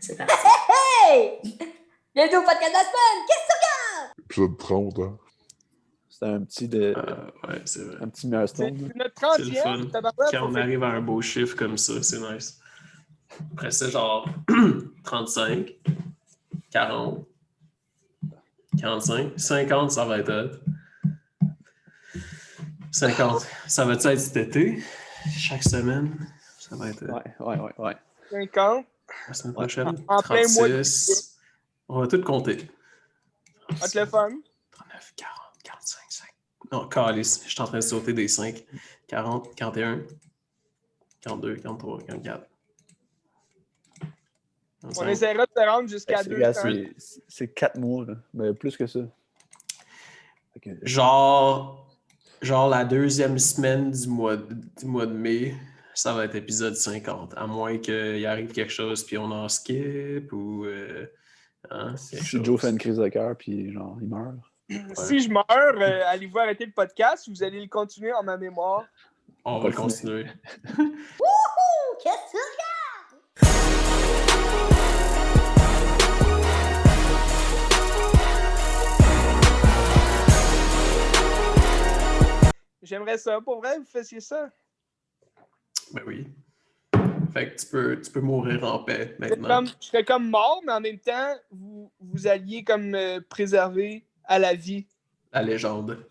C'est parti. Hey! Bienvenue au podcast de la semaine! Qu'est-ce que tu regardes? Épisode 30, hein. C'est un petit Ouais, c'est vrai. un petit milestone. C'est notre C'est le fun. 30e. Tabarouette, Quand on fait- arrive à un beau chiffre comme ça, c'est nice. Après ça, genre 35, 40, 45, 50, ça va être hot. 50, ça va être cet été? Chaque semaine? Ça va être Ouais. 50. la semaine prochaine. En plein mois de 36. On va tout compter. Va être le fun. 39, 40, 45, 5. Non, calice, je suis en train de sauter des 5. 40, 41, 42, 43, 44. On essaiera de se rendre jusqu'à 200. C'est 4 mois, là. Mais plus que ça. Okay. Genre la deuxième semaine du mois de mai, ça va être épisode 50. À moins qu'il arrive quelque chose puis on en skip ou... Si Joe fait une crise de cœur puis genre il meurt. Si je meurs, allez-vous arrêter le podcast ou vous allez le continuer en ma mémoire? On va le continuer. Wouhou! Qu'est-ce que tu regardes? J'aimerais ça. Pour vrai, vous fassiez ça. Ben oui. Fait que tu peux mourir en paix maintenant. Je serais comme mort, mais en même temps, vous alliez comme préserver à la vie. La légende.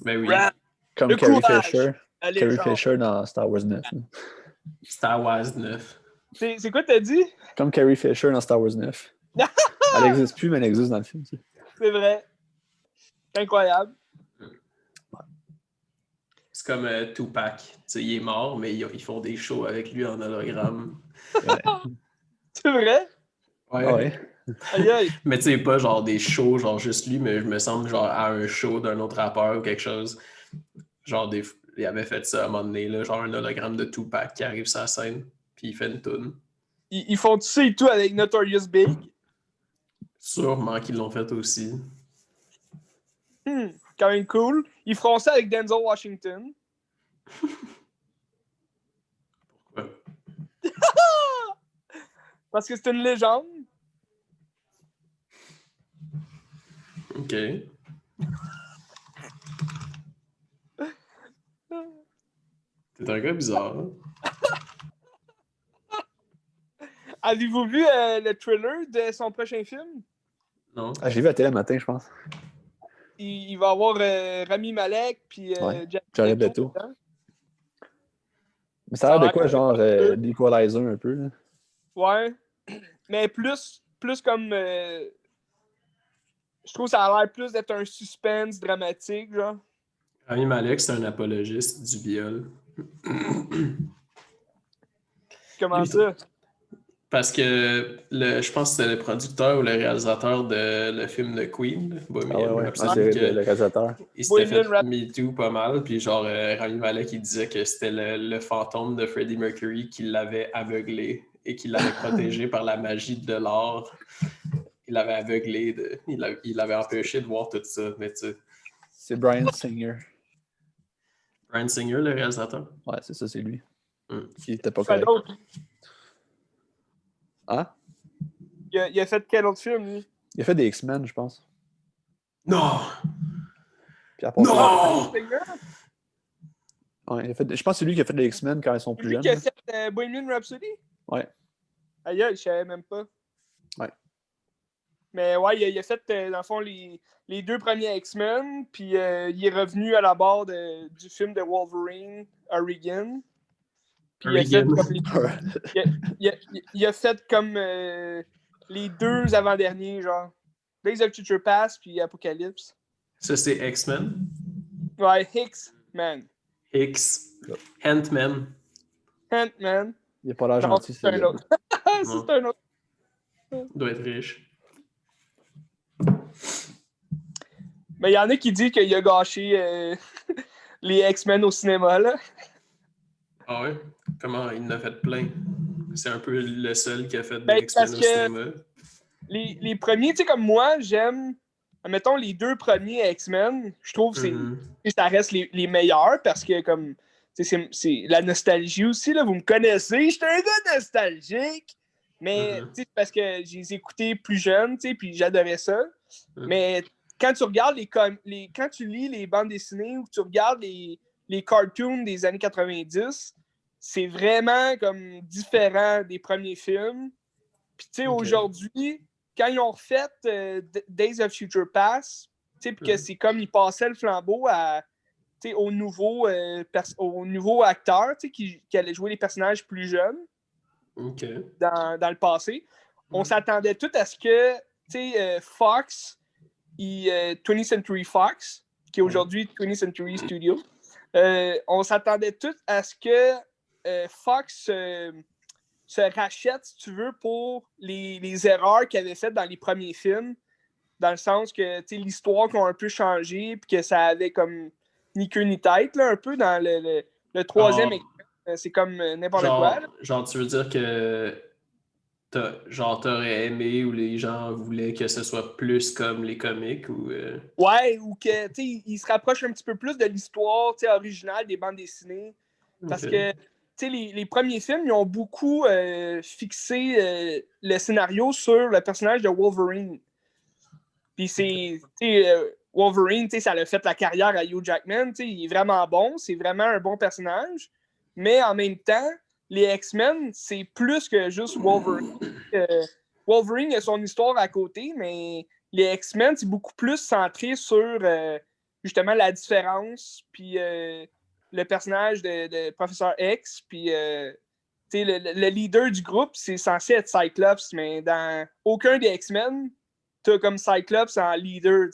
Ben oui. Rap. Comme Le Carrie courage. Fisher. La Carrie légende. Fisher dans Star Wars 9. là. Star Wars 9. C'est quoi t'as dit? Comme Carrie Fisher dans Star Wars 9. Elle n'existe plus, mais elle existe dans le film. Tu sais. C'est vrai. C'est incroyable. C'est comme Tupac. Tu sais, il est mort, mais ils font des shows avec lui en hologramme. C'est vrai? Ouais. Aïe aïe. Mais tu sais, pas genre des shows, genre juste lui, mais je me semble genre à un show d'un autre rappeur ou quelque chose. Genre, il avait fait ça à un moment donné, là, genre un hologramme de Tupac qui arrive sur la scène, puis il fait une toune. Ils font tout ça et tout avec Notorious Big. Sûrement qu'ils l'ont fait aussi. Quand même cool. Ils feront ça avec Denzel Washington. Pourquoi? Parce que c'est une légende. OK. T'es un gars bizarre, hein? Avez-vous vu le trailer de son prochain film? Non? Ah, j'ai vu à la télé le matin, je pense. Il va avoir Rami Malek puis Ouais, Jared Leto. dedans. Mais ça a l'air de quoi, genre d'Equalizer un peu, là? Ouais. Mais plus comme... je trouve que ça a l'air plus d'être un suspense dramatique, genre. Rami Malek, c'est un apologiste du viol. Comment Lui, ça? Parce que je pense que c'était le producteur ou le réalisateur de le film de Queen, Bohemian Rhapsody, c'est le réalisateur. il s'était fait Bohemian MeToo pas mal, puis genre Rami Malek il disait que c'était le fantôme de Freddie Mercury qui l'avait aveuglé et qui l'avait protégé par la magie de l'art. Il l'avait aveuglé, il l'avait empêché de voir tout ça, mais tu sais. C'est Bryan Singer. Bryan Singer, le réalisateur? Ouais, c'est ça, c'est lui. Qui était Il pas fait correct. d'autres. Hein? Il a fait quel autre film, lui? Il a fait des X-Men, je pense. Non! Puis à part ça, Non! ouais, je pense que c'est lui qui a fait des X-Men quand ils sont C'est plus lui jeunes. qui a là. fait Bohemian Rhapsody? Ouais. Aïe, je savais même pas. Ouais. Mais ouais, il a fait, dans le fond, les deux premiers X-Men, puis il est revenu à la barre du film de Wolverine, Origin. Puis il a fait comme les deux avant-derniers, genre Days of Future Past puis Apocalypse. Ça, c'est X-Men? Ouais, X-Men. X. Ant-Man. Ant-Man. Il a pas l'air Non, gentil, c'est un gars. autre. C'est un autre. Il doit être riche. Mais il y en a qui disent qu'il a gâché les X-Men au cinéma, là. Ah ouais? Comment il en a fait plein? C'est un peu le seul qui a fait des Ben, X-Men parce au que- cinéma. Les premiers, tu sais, comme moi, j'aime, mettons, les deux premiers X-Men, je trouve que ça reste les meilleurs parce que, comme, tu sais, c'est la nostalgie aussi, là. Vous me connaissez, j'étais un gars nostalgique. Mais tu sais, parce que je les écoutais plus jeunes, tu sais, puis j'adorais ça. Mais quand tu regardes quand tu lis les bandes dessinées ou tu regardes les cartoons des années 90, c'est vraiment comme différent des premiers films. Puis tu sais, aujourd'hui, quand ils ont refait Days of Future Past, tu sais, puis que c'est comme ils passaient le flambeau aux nouveaux acteurs qui allaient jouer les personnages plus jeunes dans le passé. On s'attendait tout à ce que Fox et 20th Century Fox, qui est aujourd'hui 20th Century Studio, on s'attendait tout à ce que Fox se rachète, si tu veux, pour les erreurs qu'il avait faites dans les premiers films, dans le sens que l'histoire qui a un peu changé, puis que ça avait comme ni queue ni tête, là, un peu dans le troisième écran. C'est comme n'importe quoi. Là. Genre, tu veux dire que t'aurais aimé ou les gens voulaient que ce soit plus comme les comics ou... Ouais, ou que il se rapproche un petit peu plus de l'histoire originale des bandes dessinées. Parce que les premiers films, ils ont beaucoup fixé le scénario sur le personnage de Wolverine. Puis Wolverine, ça a fait la carrière à Hugh Jackman. Il est vraiment bon, c'est vraiment un bon personnage. Mais en même temps, les X-Men, c'est plus que juste Wolverine. Wolverine a son histoire à côté, mais les X-Men, c'est beaucoup plus centré sur justement la différence, puis le personnage de Professeur X, puis le leader du groupe, c'est censé être Cyclops, mais dans aucun des X-Men, t'as comme Cyclops en leader,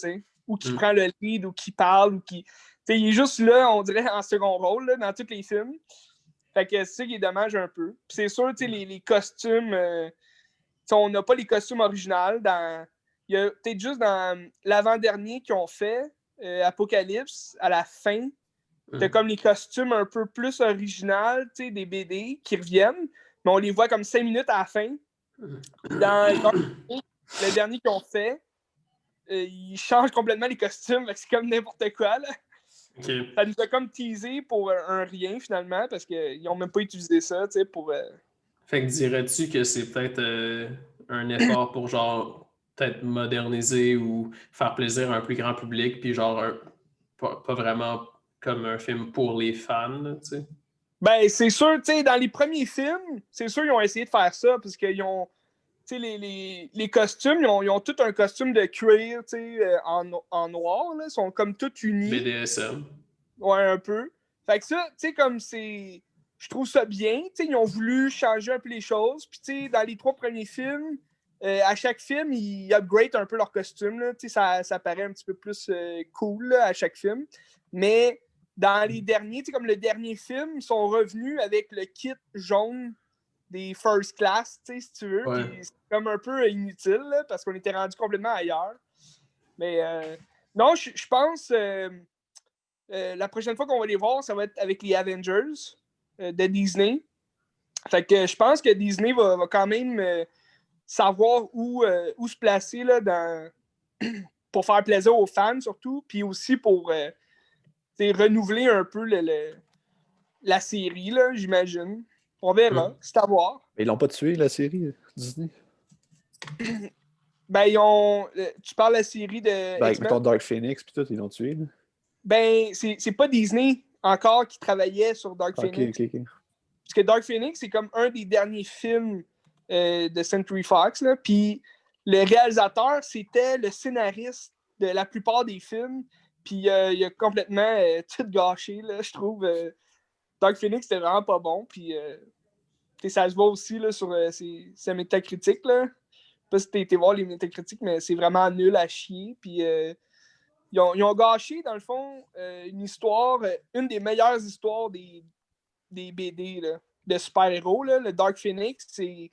ou qui prend le lead, ou qui parle, ou qui... il est juste là, on dirait, en second rôle, là, dans tous les films. Fait que c'est ça qui est dommage un peu. Puis c'est sûr, les costumes... on n'a pas les costumes originaux. Il y a peut-être juste dans l'avant-dernier qu'ils ont fait, Apocalypse, à la fin, t'as comme les costumes un peu plus originaux, des BD qui reviennent, mais on les voit comme 5 minutes à la fin. Dans le dernier qu'ils ont fait, ils changent complètement les costumes, c'est comme n'importe quoi. Là. Ça nous a comme teasé pour un rien, finalement, parce qu'ils n'ont même pas utilisé ça, pour... Fait que dirais-tu que c'est peut-être un effort pour, genre, peut-être moderniser ou faire plaisir à un plus grand public, puis genre, pas vraiment comme un film pour les fans, tu sais? Ben, c'est sûr, dans les premiers films, c'est sûr qu'ils ont essayé de faire ça, parce qu'ils ont... Les costumes, ils ont tout un costume de cuir en noir. Là. Ils sont comme tout unis. BDSM. Ouais, un peu. Fait que ça, comme c'est... Je trouve ça bien. Ils ont voulu changer un peu les choses. Puis, dans les 3 premiers films, à chaque film, ils upgrade un peu leur costume. Là. Ça paraît un petit peu plus cool là, à chaque film. Mais dans les derniers, comme le dernier film, ils sont revenus avec le kit jaune des first class, si tu veux. Ouais. Puis c'est comme un peu inutile, là, parce qu'on était rendu complètement ailleurs. Mais non, je pense la prochaine fois qu'on va les voir, ça va être avec les Avengers de Disney. Fait que je pense que Disney va quand même savoir où se placer là, pour faire plaisir aux fans, surtout, puis aussi pour renouveler un peu la série, là, j'imagine. On verra, c'est à voir. Mais ils l'ont pas tué, la série Disney? Ben, ils ont... tu parles de la série de Ben, X-Men? mettons Dark Phoenix, puis tout, ils l'ont tué. Là. Ben, c'est pas Disney encore qui travaillait sur Dark Phoenix. Ok. Parce que Dark Phoenix, c'est comme un des derniers films de Century Fox. Là. Puis le réalisateur, c'était le scénariste de la plupart des films. Puis il a complètement tout gâché, là, je trouve. Dark Phoenix, c'était vraiment pas bon. Puis ça se voit aussi là, sur ses métacritiques. Là. Je sais pas si t'as été voir les métacritiques, mais c'est vraiment nul à chier. Puis ils ont gâché, dans le fond, une histoire, une des meilleures histoires des BD là, de super-héros. Là. Le Dark Phoenix, c'est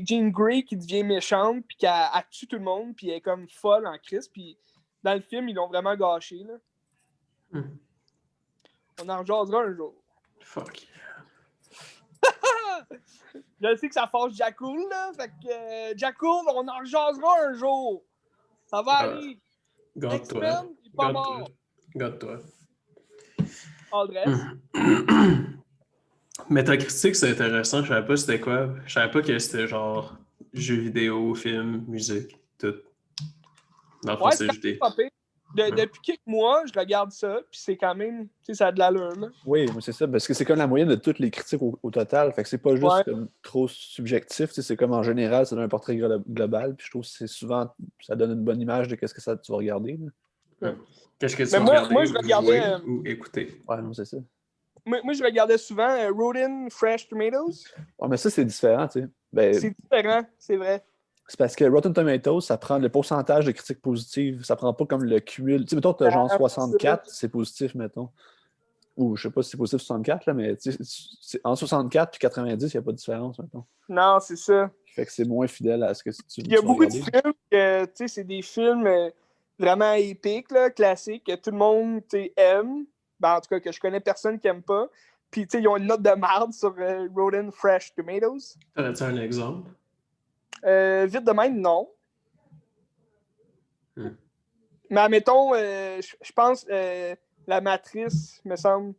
Jean Grey qui devient méchante, puis qui tue tout le monde, puis elle est comme folle en crise. Puis dans le film, ils l'ont vraiment gâché. Là. On en rejasera un jour. Fuck. Je sais que ça fâche Jackal, là. Fait que Jackal, on en rejasera un jour. Ça va aller. Garde-toi. X-Men, il est pas mort. Garde-toi. Aldress. Metacritic, c'est intéressant. Je savais pas c'était quoi. Je savais pas que c'était genre jeux vidéo, film, musique, tout. Dans le fond, Ouais, c'est c'est jeté. pas pire. Depuis quelques mois, je regarde ça, puis c'est quand même, tu sais, ça a de l'allure, là. Oui, mais c'est ça, parce que c'est comme la moyenne de toutes les critiques au total. Fait que c'est pas juste Ouais. comme trop subjectif, tu sais, c'est comme en général, c'est un portrait global. Puis je trouve que c'est souvent, ça donne une bonne image de qu'est-ce que ça tu vas regarder. Là. Qu'est-ce que tu Mais vas moi, regarder, moi, je ou regardais, jouer ou écouter? Ouais, non, c'est ça. moi, je regardais souvent Rotten Fresh Tomatoes. Ouais, mais ça, c'est différent, tu sais. Ben, C'est différent, c'est vrai. c'est parce que Rotten Tomatoes, ça prend le pourcentage de critiques positives. Ça prend pas comme le cumul. Tu sais, mettons, t'as genre 64, c'est positif, mettons. Ou je sais pas si c'est positif 64, là, mais tu sais, en 64 puis 90, il n'y a pas de différence, mettons. Non, c'est ça. Fait que c'est moins fidèle à ce que tu Il y a vas beaucoup de regarder. films que, tu sais, c'est des films vraiment épiques, là, classiques, que tout le monde, tu sais, aime. Ben, en tout cas, que je connais personne qui aime pas. Puis, tu sais, ils ont une note de marde sur Rotten Fresh Tomatoes. T'aurais-tu un exemple? Vite de même, non. Hmm. Mais admettons, je pense La Matrice, me semble.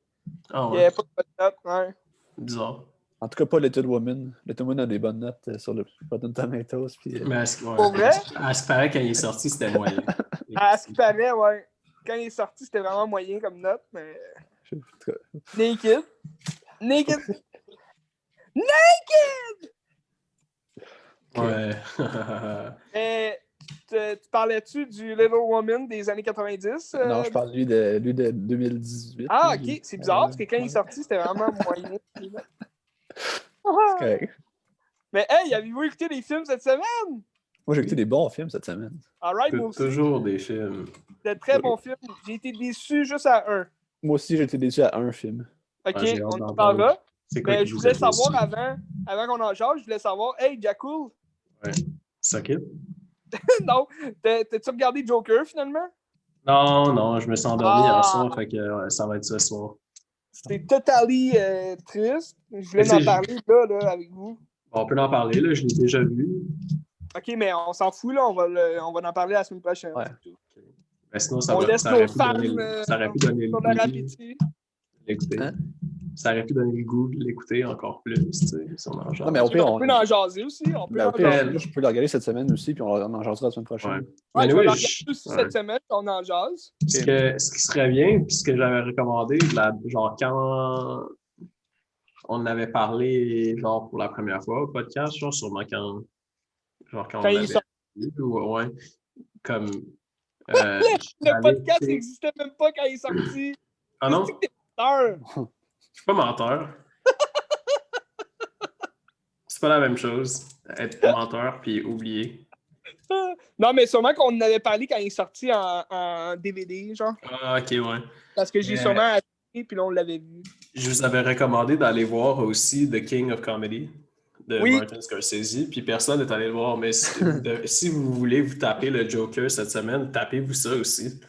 Ah Il n'y ouais, avait pas de bonne note. Ouais. bizarre. En tout cas, pas Little Woman. Little Woman a des bonnes notes sur le Rotten Tomatoes. Puis, Mais à ce, ouais, Pour vrai? à ce qui paraît, quand il est sorti, c'était moyen. À ce qui paraît, ouais. Quand il est sorti, c'était vraiment moyen comme note, mais. en tout cas, Naked. Naked. Ouais. Tu parlais-tu du Little Woman des années 90? non, je parle lui de 2018. Ah, là, ok. C'est bizarre, parce que quand il est ouais, sorti, c'était vraiment moyen. c'est correct. Mais hey, avez-vous écouté des films cette semaine? Moi, j'ai écouté des bons films cette semaine. Alright, moi aussi. Toujours des films. C'était de très bons films. J'ai été déçu juste à un. Moi aussi, j'ai été déçu à un film. Ok, Ah, j'ai hâte on d'en en parlera. C'est quoi Mais qui je vous voulais a savoir déçu? avant qu'on en jase, je voulais savoir, hey, Jacoul, Ouais. Suck it? non, t'as-tu regardé Joker finalement? Non, je me suis endormi hier Ah, soir, fait que ouais, ça va être ce soir. c'est totalement triste. Je voulais Mais en tu sais, parler là, avec vous. on peut en parler, là, je l'ai déjà vu. Ok, mais on s'en fout là, on va en parler la semaine prochaine. Ouais. C'est tout. Mais sinon, On laisse ça nos aurait pu fans donner, ça aurait pu donner le sur goût leur de appétit. l'écouter. Hein? Ça aurait pu donner le goût de l'écouter encore plus, tu sais, si on en jase. Non, mais au pire, On peut en jaser aussi. On peut ben, en au pire, jaser. je peux le regarder cette semaine aussi, puis on en jasera la semaine prochaine. Ouais. Ouais, Mais je vais anyway, le regarder aussi ouais. cette semaine, puis on en jase. Ce qui serait bien, puis ce que j'avais recommandé, genre quand on avait parlé genre pour la première fois au podcast, genre sûrement quand Quand on il est l'avait sorti. vu, ou ouais, comme Le podcast n'existait même pas quand il est sorti. Ah non, C'est que t'es menteur. je suis pas menteur. C'est pas la même chose, être menteur puis oublier. Non, mais sûrement qu'on en avait parlé quand il est sorti en DVD, genre. Ah, ok, ouais. Parce que j'ai sûrement acheté, puis là, on l'avait vu. Je vous avais recommandé d'aller voir aussi The King of Comedy de Oui. Martin Scorsese, puis personne n'est allé le voir. Mais si vous voulez vous taper le Joker cette semaine, tapez-vous ça aussi.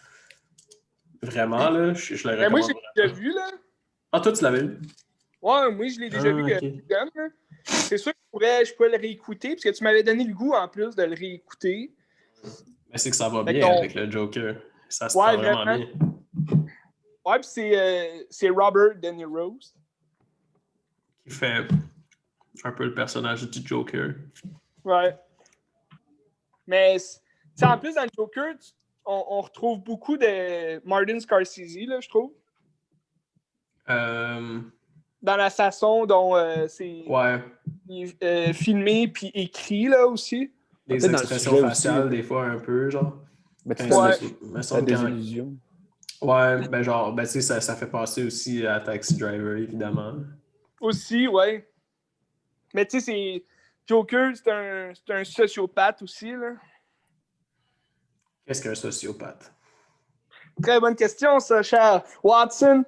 Vraiment, là, je le Mais moi, recommande. j'ai déjà vu, là. Ah, toi, tu l'avais vu? Ouais, moi, je l'ai déjà vu ok. jeune, là. C'est sûr que je pourrais le réécouter, parce que tu m'avais donné le goût, en plus, de le réécouter. Mais c'est que ça va Fait bien qu'on- avec le Joker. Ça se Ouais, fait vraiment vraiment. bien. Ouais, puis c'est Robert De Niro. Qui fait un peu le personnage du Joker. Ouais. Mais, tu sais, en plus, dans le Joker, on retrouve beaucoup de Martin Scorsese, là, je trouve. Dans la façon dont c'est Ouais. filmé puis écrit, là, aussi. Les Peut-être dans le expressions sujet faciales, aussi, des fois, un peu, genre. Mais tu Quand Ouais. me as semble des quand- illusions. Ouais, ben genre, ben tu sais, ça fait passer aussi à Taxi Driver, évidemment. Aussi, ouais. Mais tu sais, c'est Joker, c'est un sociopathe aussi, là. Qu'est-ce qu'un sociopathe? Très bonne question, ça, cher Watson.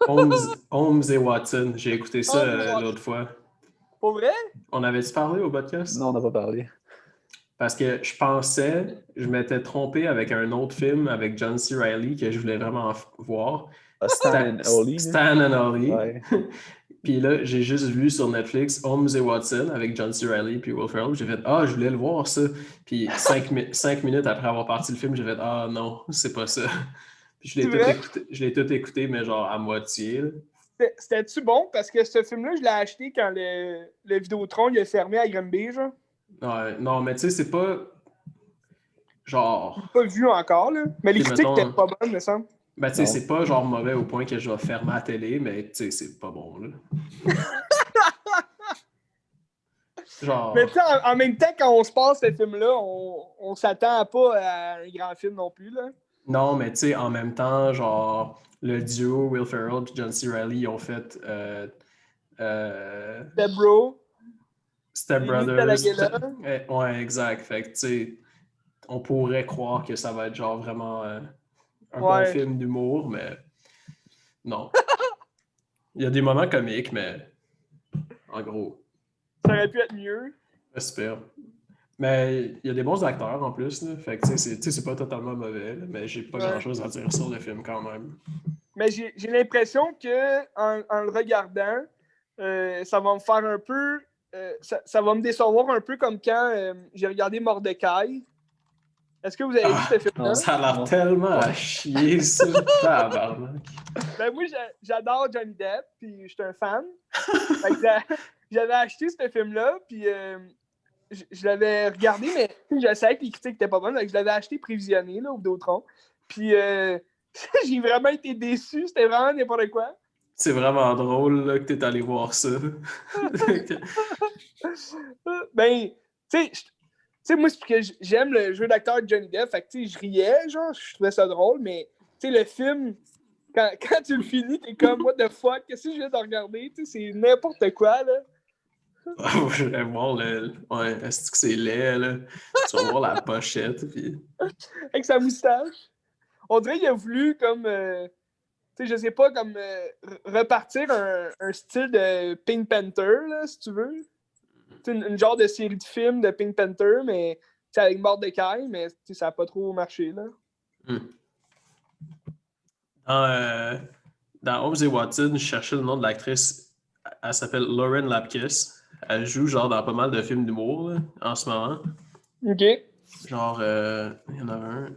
Holmes et Watson, j'ai écouté ça Holmes et Watson. l'autre fois. Pour vrai? On avait-tu parlé au podcast? Non, on n'a pas parlé. Parce que je m'étais trompé avec un autre film avec John C. Reilly que je voulais vraiment voir. Stan and Ollie. Stan and Ollie. Ouais. Puis là, j'ai juste vu sur Netflix Holmes et Watson avec John C. Reilly puis Will Ferrell. J'ai fait ah, je voulais le voir ça. Puis 5 minutes après avoir parti le film, j'ai fait ah non, c'est pas ça. Puis je l'ai tout écouté, mais genre à moitié. Là. C'était-tu bon? Parce que ce film-là, je l'ai acheté quand le Vidéotron il a fermé à Granby, genre. Ouais, non, mais tu sais, c'est pas genre. Pas vu encore, là. Mais les Tu sais, critiques étaient mettons. pas bonnes, me semble. Ben, tu sais, Non. c'est pas genre mauvais au point que je vais fermer la télé, mais tu sais, c'est pas bon, là. Genre. Mais tu sais, en même temps, quand on se passe ce film-là, on s'attend pas à un grand film non plus, là. Non, mais tu sais, en même temps, genre, le duo Will Ferrell et John C. Reilly, ils ont fait Step Bro. Step Les Brothers. Talagella. Ouais, exact. Fait que, tu sais, on pourrait croire que ça va être genre vraiment un bon Ouais. film d'humour, mais non. Il y a des moments comiques, mais en gros, Ça aurait pu être mieux. c'est super. Mais il y a des bons acteurs en plus, là. Fait que, tu sais, c'est pas totalement mauvais, là, mais j'ai pas Ouais. grand-chose à dire sur le film quand même. Mais j'ai l'impression que en le regardant, ça va me faire un peu. Ça va me décevoir un peu comme quand j'ai regardé Mordecai. Est-ce que vous avez vu ce film-là? non. Ça a l'air Non. tellement à Ouais. chier, ça. Tabarnak. Ben moi, j'adore Johnny Depp, puis je suis un fan. Fait que j'avais acheté ce film-là, puis je l'avais regardé, mais je savais que les critiques étaient pas bonnes, donc je l'avais acheté prévisionné là, au Vidéotron. Puis j'ai vraiment été déçu, c'était vraiment n'importe quoi. C'est vraiment drôle là, que t'es allé voir ça. Ben, tu sais, moi, c'est parce que j'aime le jeu d'acteur de Johnny Depp, fait que tu sais, je riais, genre, je trouvais ça drôle, mais tu sais, le film, quand tu le finis, t'es comme, what the fuck, qu'est-ce que je viens de regarder, tu sais, c'est n'importe quoi, là. Je vais voir le. Ouais, est-ce que c'est laid, là? Tu vas voir la pochette, puis. Avec sa moustache. On dirait qu'il a voulu, comme, tu sais, je sais pas, comme repartir un style de Pink Panther, là, si tu veux. Tu sais, une genre de série de films de Pink Panther, mais avec Mordecai, mais ça n'a pas trop marché, là. Dans Holmes et Watson, je cherchais le nom de l'actrice. Elle s'appelle Lauren Lapkus. Elle joue genre dans pas mal de films d'humour là, en ce moment. OK. Genre, il y en a un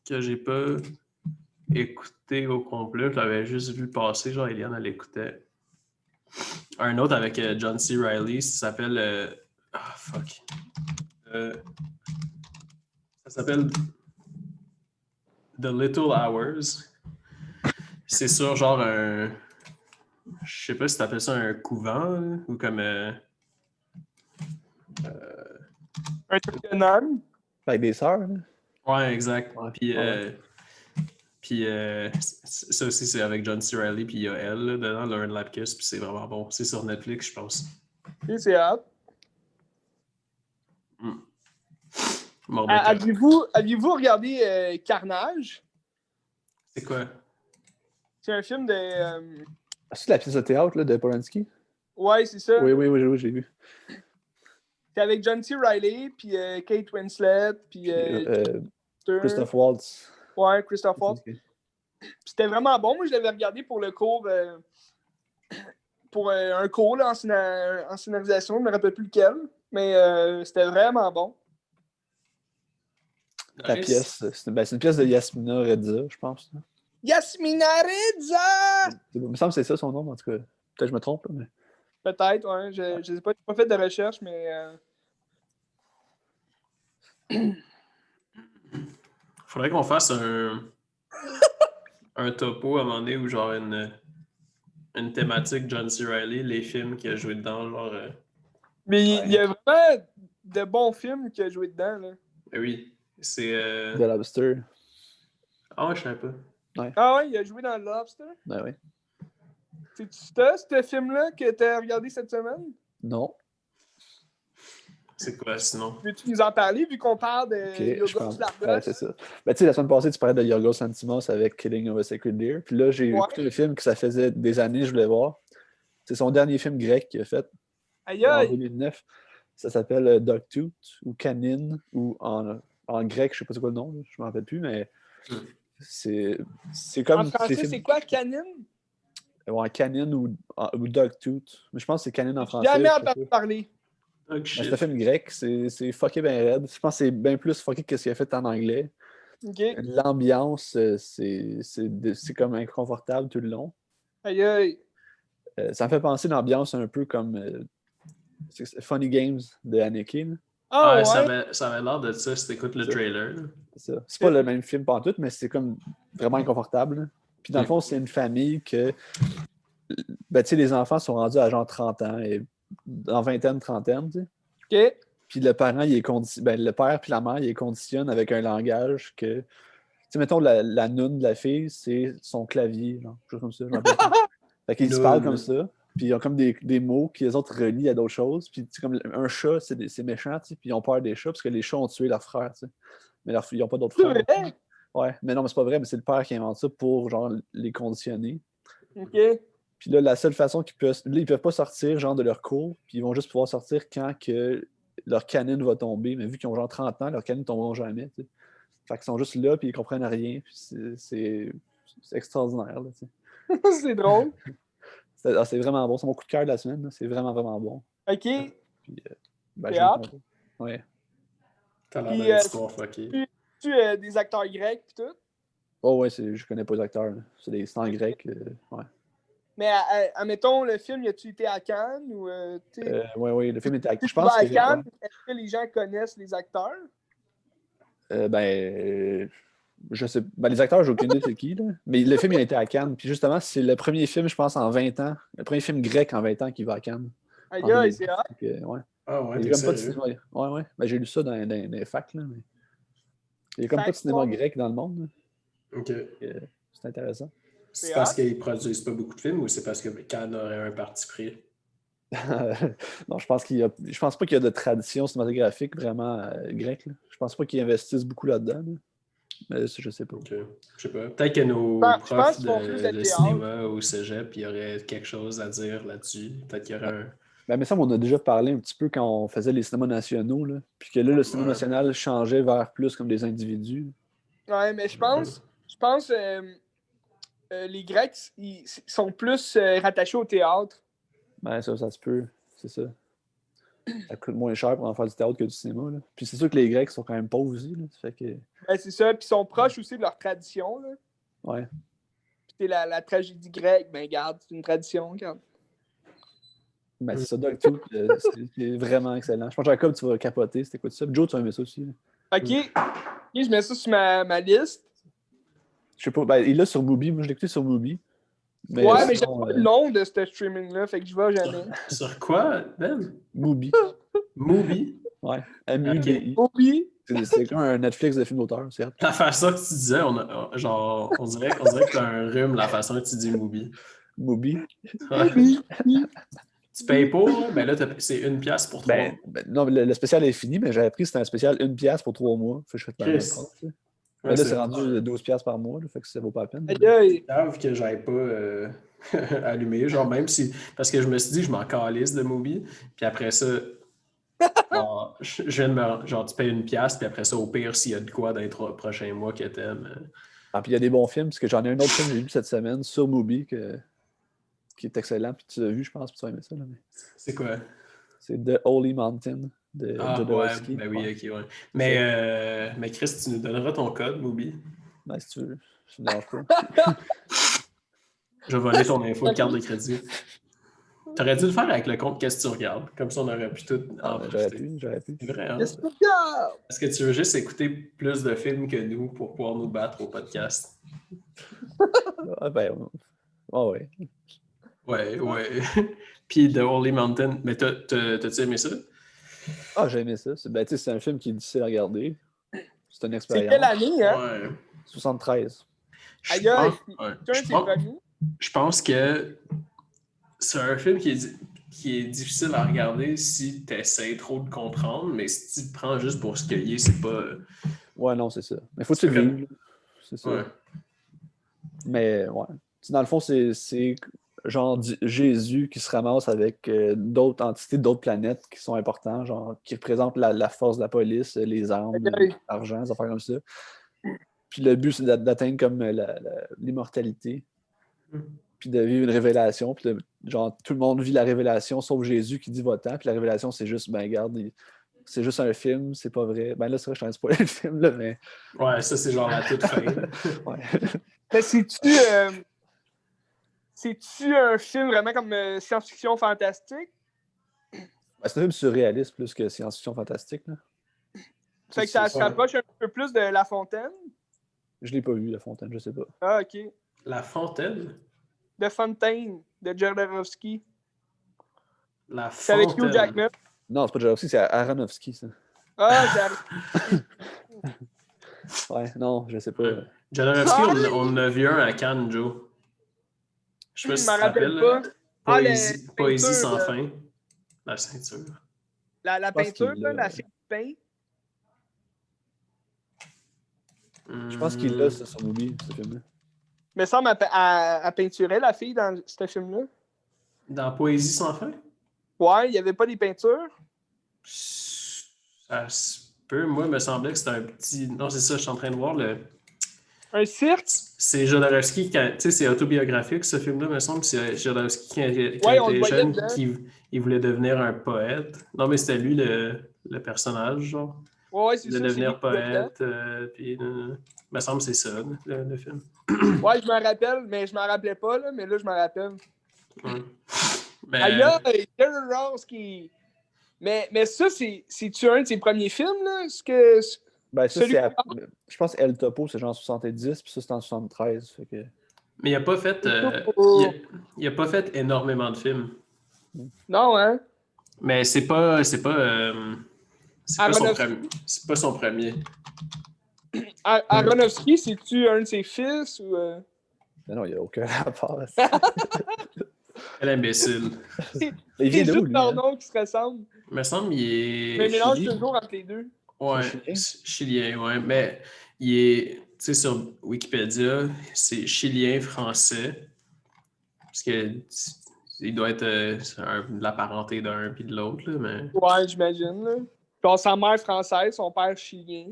que j'ai pas écouté au complet. Je l'avais juste vu passer. Genre, Eliane, elle l'écoutait. Un autre avec John C. Reilly, ça s'appelle. Ah, fuck. Ça s'appelle The Little Hours. C'est sur genre un. Je sais pas si t'appelles ça un couvent là, ou comme. Un truc de non. Avec des sœurs, là. Ouais, exact. Ouais. Puis, Ouais. ça aussi, c'est avec John C. Reilly, puis il y a elle là, dedans, Lauren Lapkus, puis c'est vraiment bon. C'est sur Netflix, je pense. Et c'est hâte. Mordecai. Aviez-vous regardé Carnage? C'est quoi? C'est un film de. C'est la pièce de théâtre là, de Polanski? Ouais, c'est ça. Oui, j'ai vu. C'est avec John C. Reilly, puis Kate Winslet, puis Christoph Waltz. Ouais, Christoph Waltz. Puis c'était vraiment bon. Moi, je l'avais regardé pour le cours. Pour un cours là, en scénarisation, je ne me rappelle plus lequel. Mais c'était vraiment bon. La pièce, c'est une pièce de Yasmina Reza, je pense. Yasmina Reza! Il me semble que c'est ça son nom, en tout cas. Peut-être que je me trompe. Là, mais... Peut-être, ouais. Je ne sais pas, j'ai pas fait de recherche, mais. Faudrait qu'on fasse un topo à un moment donné ou genre une thématique John C. Reilly, les films qu'il a joué dedans, genre. Mais il y a vraiment de bons films qu'il a joué dedans, là. Oui, c'est. The Lobster. Ah ouais, je savais pas. Ah ouais, il a joué dans Lobster. Ben oui. C'est-tu ça, ce film-là que tu as regardé cette semaine? Non. C'est quoi sinon? Veux-tu nous en parler vu qu'on parle de Je pense. Yorgos Lanthimos? Ouais, c'est ça. Ben, tu sais, la semaine passée, tu parlais de Yorgos Lanthimos avec Killing of a Sacred Deer. Puis là, j'ai écouté un film que ça faisait des années que je voulais voir. C'est son dernier film grec qu'il a fait Aïe en aïe! 2009. Ça s'appelle Dogtooth ou Canine ou en grec, je sais pas c'est quoi le nom, là, je m'en rappelle plus, mais c'est comme. En français, c'est quoi, Canine? Ouais, Canine ou Dogtooth. Mais je pense que c'est Canine en français. Jamais je sais entendu pas. parler. Oh, shit. C'est un film grec, c'est fucké bien raide. Je pense que c'est bien plus fucké que ce qu'il a fait en anglais. OK. L'ambiance, c'est comme inconfortable tout le long. Aïe aïe. Ça me fait penser l'ambiance un peu comme c'est Funny Games de Anakin. Ah Ouais, ouais? ça avait l'air de ça si t'écoutes le Ça. trailer. Là. C'est ça. C'est pas le même film pantoute, mais c'est comme vraiment inconfortable. Là. Puis dans le fond, c'est une famille que ben, tu sais, les enfants sont rendus à genre 30 ans, et en vingtaine, trentaine, tu sais. OK. Puis le parent, le père puis la mère, ils les conditionnent avec un langage que, tu sais, mettons, la noune de la fille, c'est son clavier, genre, quelque chose comme ça, je m'appelle pas. Fait qu'ils se parlent comme ça, puis ils ont comme des mots qui les autres relient à d'autres choses. Puis tu sais, comme un chat, c'est méchant, tu sais, puis ils ont peur des chats parce que les chats ont tué leurs frères, tu sais. Mais ils n'ont pas d'autres C'est frères. vrai? Ouais, mais non, mais c'est pas vrai, mais c'est le père qui invente ça pour, genre, les conditionner. OK. Puis là, la seule façon qu'ils peuvent... Là, ils peuvent pas sortir, genre, de leur cours, puis ils vont juste pouvoir sortir quand que leur canine va tomber. Mais vu qu'ils ont genre 30 ans, leur canine ne tomberont jamais, tu sais. Fait qu'ils sont juste là, puis ils comprennent rien, puis c'est extraordinaire, là, tu sais. C'est drôle. C'est vraiment bon. C'est mon coup de cœur de la semaine, là. C'est vraiment, vraiment bon. OK. Puis, ben, J'ai j'ai hâte. Ouais. T'as l'air Puis, d'une histoire fuckée. tu des acteurs grecs pis tout. Oh ouais, je connais pas les acteurs, là. C'est en grec, ouais. Mais, admettons, le film, a-tu été à Cannes ou, tu sais, Ouais, le film était à... si Je tu vas pense à que... Cannes, est-ce que les gens connaissent les acteurs? Je sais. Ben, les acteurs, j'ai aucune idée c'est qui, là. Mais le film, il a été à Cannes. Puis justement, c'est le premier film, je pense, en 20 ans. Le premier film grec en 20 ans qui va à Cannes. En Aïe, aïe, 2010. c'est hot. Ouais. Ah ouais, Il n'y t'es a comme pas de sérieux? cinéma. Ouais. Ben, j'ai lu ça dans les facs, là. Mais... Il n'y a comme pas de Fact, cinéma ouais. grec dans le monde, là. Ok. C'est intéressant. C'est parce qu'ils produisent pas beaucoup de films ou c'est parce que Cannes aurait un parti pris? Non, je pense pas qu'il y a de tradition cinématographique vraiment grecque, là. Je pense pas qu'ils investissent beaucoup là-dedans, là. Mais ça, je sais pas. Ok. Je sais pas. Peut-être que nos Je pense profs qu'ils font plus de de théâtre. cinéma au cégep, il y aurait quelque chose à dire là-dessus. Peut-être qu'il y aurait un. Ben, mais ça, on a déjà parlé un petit peu quand on faisait les cinémas nationaux, là. Puis que là, le cinéma Ouais. national changeait vers plus comme des individus. Ouais, mais je pense les Grecs, ils sont plus rattachés au théâtre. Ben, ça se peut. C'est ça. Ça coûte moins cher pour en faire du théâtre que du cinéma, là. Puis c'est sûr que les Grecs sont quand même pauvres aussi, là. Ça fait que... Ben, c'est ça. Puis ils sont proches aussi de leur tradition. Là. Ouais. Puis la tragédie grecque, ben garde, c'est une tradition. Regarde. Ben, c'est ça, Dogtooth, c'est vraiment excellent. Je pense que Jacob, tu vas capoter si t'écoutes ça. Puis Joe, tu vas aimer ça aussi, là. OK. Ok, je mets ça sur ma liste. Je sais pas, ben, il est là sur Mubi. Moi, je l'ai écouté sur Mubi. Mais ouais, mais sinon, j'aime pas le nom de ce streaming-là, fait que je vais jamais. Sur quoi, Ben? Mubi. Movie? Ouais. M-U-B-I. Obi. C'est comme un Netflix de films d'auteur, certes. La façon que tu disais, on dirait que t'as un rhume, la façon que tu dis Movie. Mubi. Ouais. Obi. Tu payes pour, ben là, c'est 1$ pour 3 mois. Non, le spécial est fini, mais j'avais pris, c'était un spécial 1$ pour 3 mois. Fait que je fais Chris. mais là, c'est rendu 12$ par mois, là, fait que ça vaut pas la peine. Aïe, aïe. Grave que j'aille pas allumé, genre même si. Parce que je me suis dit, je m'en calisse de Movie, puis après ça, genre, je viens de me. Genre, tu payes 1$, puis après ça, au pire, s'il y a de quoi dans les 3 prochains mois que t'aimes. Ah, puis il y a des bons films, parce que j'en ai un autre film que j'ai vu cette semaine sur Mubi qui est excellent, puis tu l'as vu, je pense, puis tu vas aimer ça. Là, mais... C'est quoi? C'est The Holy Mountain de Ah, ouais, Jodorowsky. ben oui, Ouais. ok, ouais. Mais Chris, tu nous donneras ton code, Movie. Ben, si tu veux, ça me dérange pas. Je vais voler ton info de carte de crédit. T'aurais dû le faire avec le compte Qu'est-ce que tu regardes? Comme ça, on aurait pu tout en profiter. J'aurais pu. C'est vrai, hein? Qu'est-ce que tu regardes? Est-ce que tu veux juste écouter plus de films que nous pour pouvoir nous battre au podcast? Ah, ben, ouais. Ouais. Puis The Holy Mountain, mais t'as-tu aimé ça? Ah, j'ai aimé ça. Ben, c'est un film qui est difficile à regarder. C'est une C'est expérience. quelle année, hein? Ouais. 73. Aïe, aïe. Ouais. Je pense que c'est un film qui est difficile à regarder si tu essaies trop de comprendre, mais si tu le prends juste pour ce qu'il est, c'est pas. Ouais, non, c'est ça. Mais faut que tu le vives. C'est ça. Ouais. Mais, ouais. Dans le fond, c'est genre Jésus qui se ramasse avec d'autres entités d'autres planètes qui sont importantes, genre qui représentent la force de la police, les armes, l'argent, des affaires comme ça. Puis le but, c'est d'atteindre comme l'immortalité. Puis de vivre une révélation. Puis genre, tout le monde vit la révélation, sauf Jésus qui dit va-t'en. Puis la révélation, c'est juste, ben, regarde, c'est juste un film, c'est pas vrai. Ben là, c'est vrai, je suis en train de spoiler le film, là, mais. Ouais, ça, c'est genre la toute fin. Ouais. Mais C'est-tu un film vraiment comme science-fiction fantastique? Ben, c'est un film surréaliste plus que science-fiction fantastique. Là. Fait que ça se rapproche un peu plus de La Fontaine. Je l'ai pas vu, La Fontaine, je sais pas. Ah, ok. La Fontaine? De Fontaine, de Jodorowsky. La C'est avec Hugh Fontaine. Jackman. Non, c'est pas Jodorowsky, c'est Aronofsky, ça. Ah, j'ai Ouais, non, je sais pas. Ouais. Jodorowsky, on en a vu un à Cannes, Joe. Je sais pas si tu te rappelles. pas. Poésie sans peinture, fin. La ceinture. La pense peinture, qu'il là, l'a. la fille qui peint. Je pense qu'il l'a, ça, sur Movie, ce film-là. Mais ça, elle peinturait la fille dans ce film-là. Dans Poésie sans fin? Ouais, il n'y avait pas des peintures. Ça se peut. Moi, il me semblait que c'était un petit. Non, c'est ça, je suis en train de voir le. Un cirque? C'est Jodorowsky, tu sais, c'est autobiographique ce film-là, me semble. C'est Jodorowsky qui Ouais, on le était voyait jeune, dedans. il voulait devenir un poète. Non, mais c'était lui le personnage, genre. Ouais, c'est De ça. devenir c'est lui qui jouait poète, puis me semble que c'est ça, le film. dedans. Ouais, je me rappelle, mais je m'en rappelais pas, là, mais là, je me rappelle. Ouais. Mais, Aïe, aïe, Jodorowsky! Mais ça, c'est-tu un de ses premiers films, là? Ben, ça, Celui- je pense que El Topo, c'est genre en 70, puis ça, c'est en 73. Fait que... mais il n'a pas fait, il a pas fait énormément de films. Non, hein? Mais c'est pas son Aronofsky. c'est pas son premier. Aronofsky, c'est-tu un de ses fils ou. Mais non, il n'y a aucun rapport. Quel imbécile. Il vient C'est d'où, juste lui? leur Hein? nom qui se ressemble. Il me semble qu'il est. Mais mélange Chili. toujours entre les deux. Ouais, chilien, ouais. Mais il est, tu sais, sur Wikipédia, c'est chilien-français. Parce que il doit être de la parenté d'un puis de l'autre, là, mais. Ouais, j'imagine. Là. Puis sa mère française, son père chilien.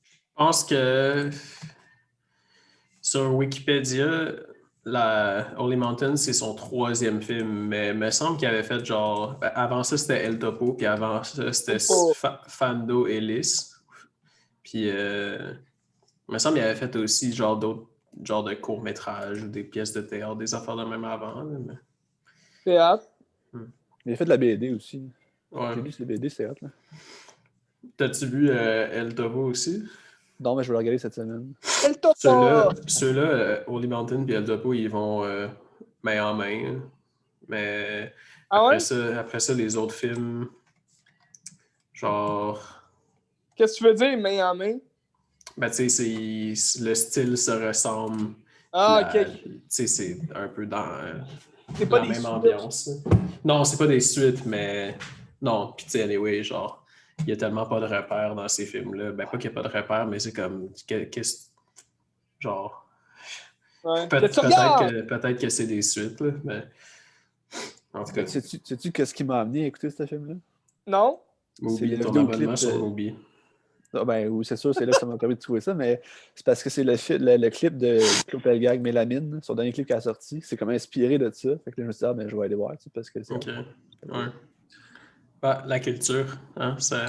Je pense que sur Wikipédia, Holy Mountain, c'est son 3e film, mais il me semble qu'il avait fait genre. Avant ça, c'était El Topo, puis avant ça, c'était Fando Ellis. Puis, il me semble qu'il avait fait aussi genre d'autres genres de courts-métrages ou des pièces de théâtre, des affaires de même avant. Là, mais... C'est hâte. Il a fait de la BD aussi. Ouais. J'ai lu ses BD, c'est hot, là. T'as-tu vu El Topo aussi? Non, mais je vais le regarder cette semaine. El Topo! Ceux-là, Holy Mountain et El Topo, ils vont main en main. Hein. Mais après ça, les autres films, genre... Qu'est-ce que tu veux dire, main en main? Ben, tu sais, le style se ressemble. Ah, ok. Tu sais, c'est un peu dans C'est pas la des même suites. ambiance. Non, c'est pas des suites, mais... Non, puis tu sais, anyway, genre... Il y a tellement pas de repères dans ces films-là. Ben, pas qu'il n'y a pas de repères, mais c'est comme... Genre... Ouais. Peut-être que c'est des suites, là, mais... En tout cas... Sais-tu qu'est-ce qui m'a amené à écouter ce film-là? Non? Mubi, le ton vidéoclip abonnement sur de- Mubi. Ah, ben oui, c'est sûr, c'est là que ça m'a permis de trouver ça, mais c'est parce que c'est le clip de Coppelgag Mélamine, son dernier clip qui a sorti. C'est comme inspiré de ça. Fait que là, je me suis dit, ah, ben, je vais aller voir, tu sais, parce que c'est OK. Ouais. Ah, la culture, hein, ça...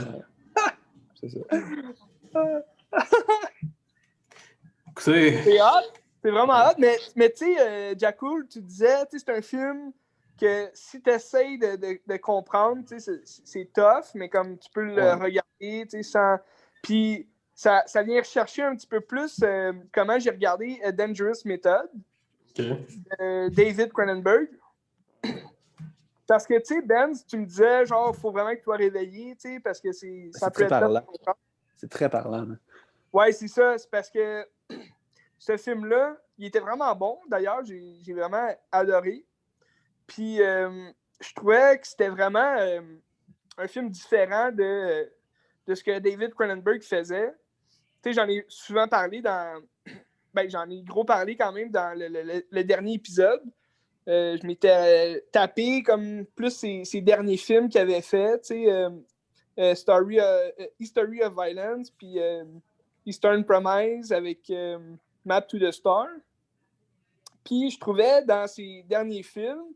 c'est ça. Écoutez, C'est hot. C'est vraiment hot. Mais tu sais, Jackul, tu disais, tu sais, c'est un film que si tu essayes de comprendre, tu sais, c'est tough, mais comme tu peux le regarder, tu sais, sans... Puis ça vient rechercher un petit peu plus comment j'ai regardé A Dangerous Method de David Cronenberg. Parce que, tu sais, Ben, tu me disais, genre, il faut vraiment que tu sois réveillé, tu sais, parce que ça peut très être... parlant. C'est très parlant. Hein. Ouais, c'est ça. C'est parce que ce film-là, il était vraiment bon. D'ailleurs, j'ai vraiment adoré. Puis, je trouvais que c'était vraiment un film différent de ce que David Cronenberg faisait. Tu sais, j'en ai souvent parlé dans... Ben, j'en ai gros parlé quand même dans le dernier épisode. Je m'étais tapé comme plus ses derniers films qu'il avait fait, tu sais, History of Violence, puis Eastern Promise avec Map to the Star. Puis je trouvais dans ses derniers films,